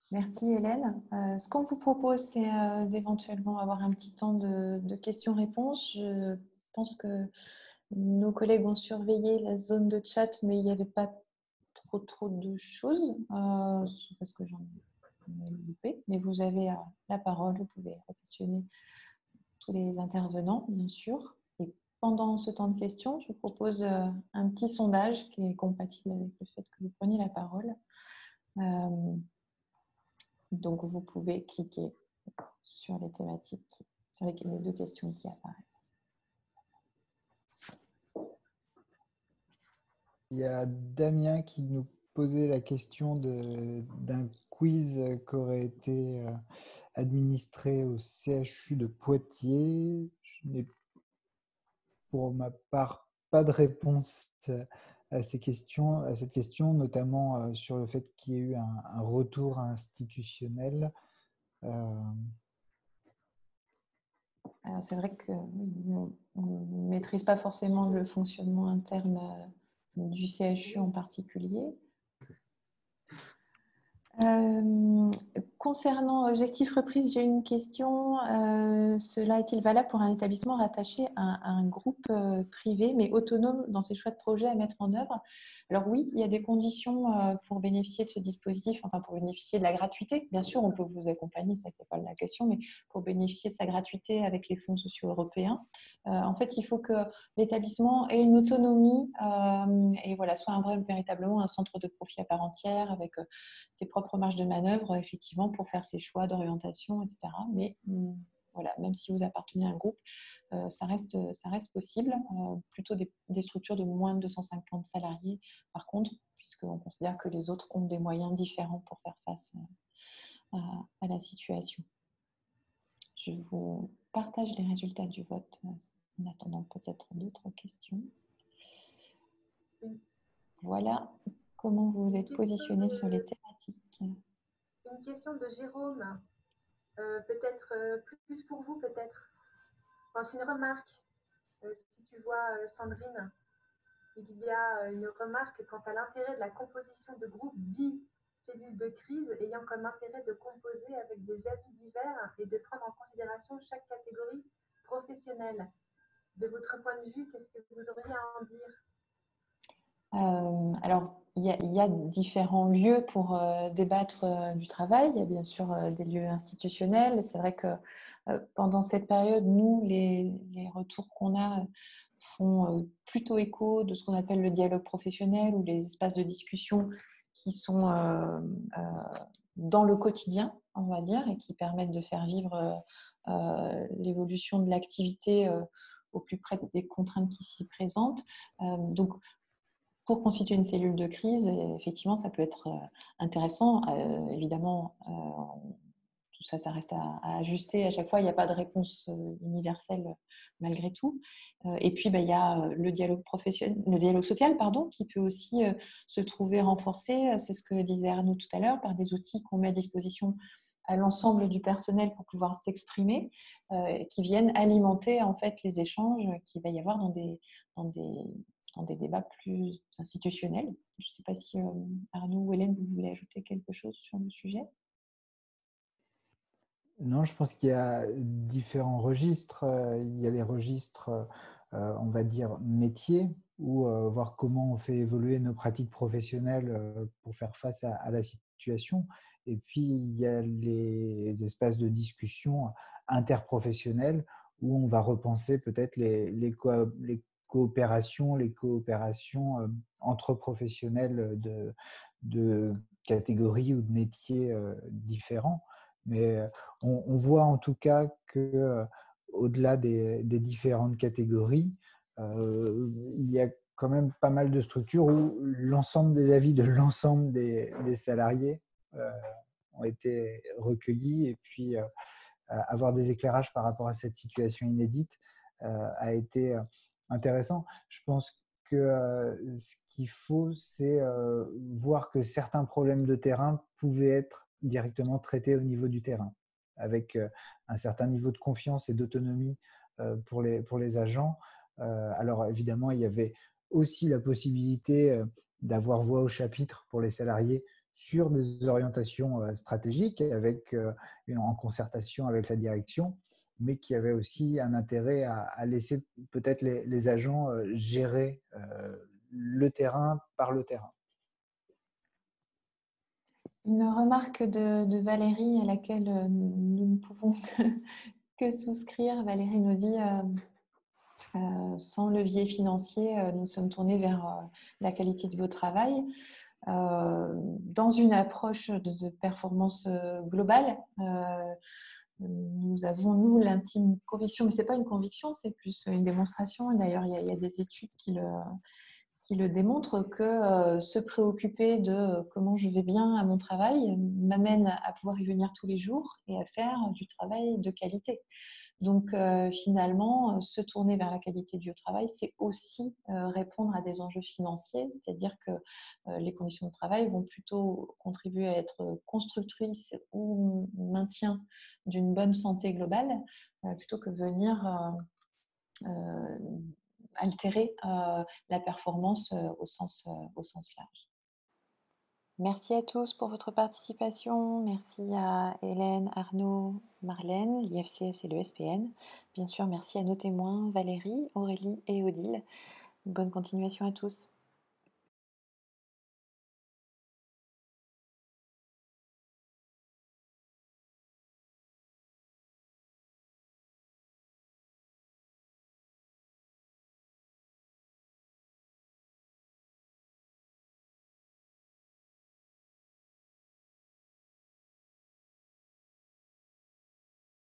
Merci Hélène. Ce qu'on vous propose, c'est d'éventuellement avoir un petit temps de questions-réponses. Je pense que nos collègues ont surveillé la zone de chat, mais il n'y avait pas trop de choses. C'est parce que j'en ai loupé. Mais vous avez la parole, vous pouvez questionner tous les intervenants, bien sûr. Et pendant ce temps de questions, je vous propose un petit sondage qui est compatible avec le fait que vous preniez la parole. Donc, vous pouvez cliquer sur les thématiques, sur les 2 questions qui apparaissent. Il y a Damien qui nous posait la question d'un quiz qui aurait été administré au CHU de Poitiers. Je n'ai pour ma part pas de réponse à cette question, notamment sur le fait qu'il y ait eu un retour institutionnel. Alors, c'est vrai qu'on ne maîtrise pas forcément le fonctionnement interne du CHU en particulier. Concernant Objectif Reprise, j'ai une question. Cela est-il valable pour un établissement rattaché à un groupe privé, mais autonome dans ses choix de projet à mettre en œuvre? Alors oui, il y a des conditions pour bénéficier de ce dispositif, enfin pour bénéficier de la gratuité. Bien sûr, on peut vous accompagner, ça c'est pas la question, mais pour bénéficier de sa gratuité avec les fonds sociaux européens, en fait, il faut que l'établissement ait une autonomie et voilà, soit véritablement un centre de profit à part entière avec ses propres marges de manœuvre, effectivement, pour faire ses choix d'orientation, etc. Mais voilà, même si vous appartenez à un groupe, ça reste possible. Plutôt des structures de moins de 250 salariés, par contre, puisqu'on considère que les autres ont des moyens différents pour faire face à la situation. Je vous partage les résultats du vote en attendant peut-être d'autres questions. Voilà comment vous vous êtes positionné sur les thématiques. Une question de Jérôme, peut-être plus pour vous, peut-être. Enfin, c'est une remarque. Si tu vois, Sandrine, il y a une remarque quant à l'intérêt de la composition de groupes dits cellules de crise ayant comme intérêt de composer avec des avis divers et de prendre en considération chaque catégorie professionnelle. De votre point de vue, qu'est-ce que vous auriez à en dire? Alors, il y a différents lieux pour débattre du travail. Il y a bien sûr des lieux institutionnels. C'est vrai que pendant cette période, nous, les retours qu'on a font plutôt écho de ce qu'on appelle le dialogue professionnel ou les espaces de discussion qui sont dans le quotidien, on va dire, et qui permettent de faire vivre l'évolution de l'activité au plus près des contraintes qui s'y présentent. Donc, pour constituer une cellule de crise, effectivement, ça peut être intéressant. Évidemment, tout ça, ça reste à ajuster. À chaque fois, il n'y a pas de réponse universelle malgré tout. Et puis, il y a le dialogue social, qui peut aussi se trouver renforcé. C'est ce que disait Arnaud tout à l'heure, par des outils qu'on met à disposition à l'ensemble du personnel pour pouvoir s'exprimer, qui viennent alimenter en fait les échanges qu'il va y avoir dans des débats plus institutionnels. Je ne sais pas si Arnaud ou Hélène, vous voulez ajouter quelque chose sur le sujet? Non, je pense qu'il y a différents registres. Il y a les registres, on va dire, métiers, ou voir comment on fait évoluer nos pratiques professionnelles pour faire face à la situation. Et puis, il y a les espaces de discussion interprofessionnels où on va repenser peut-être les coopérations entre professionnels de catégories ou de métiers différents. Mais on voit en tout cas que au-delà des différentes catégories, il y a quand même pas mal de structures où l'ensemble des avis de l'ensemble des salariés ont été recueillis, et puis avoir des éclairages par rapport à cette situation inédite a été intéressant. Je pense que ce qu'il faut, c'est voir que certains problèmes de terrain pouvaient être directement traités au niveau du terrain, avec un certain niveau de confiance et d'autonomie pour les agents. Alors évidemment, il y avait aussi la possibilité d'avoir voix au chapitre pour les salariés sur des orientations stratégiques en concertation avec la direction, mais qui avait aussi un intérêt à laisser peut-être les agents gérer le terrain par le terrain. Une remarque de Valérie à laquelle nous ne pouvons que souscrire. Valérie nous dit sans levier financier, nous sommes tournés vers la qualité de vos travail. Dans une approche de performance globale, nous avons, nous, l'intime conviction, mais ce n'est pas une conviction, c'est plus une démonstration. D'ailleurs, il y a des études qui le démontrent, que se préoccuper de comment je vais bien à mon travail m'amène à pouvoir y venir tous les jours et à faire du travail de qualité. Donc finalement, se tourner vers la qualité du travail, c'est aussi répondre à des enjeux financiers, c'est-à-dire que les conditions de travail vont plutôt contribuer à être constructrices ou maintien d'une bonne santé globale, plutôt que venir altérer la performance au sens large. Merci à tous pour votre participation. Merci à Hélène, Arnaud, Marlène, l'IFCS et le SPN. Bien sûr, merci à nos témoins Valérie, Aurélie et Odile. Bonne continuation à tous.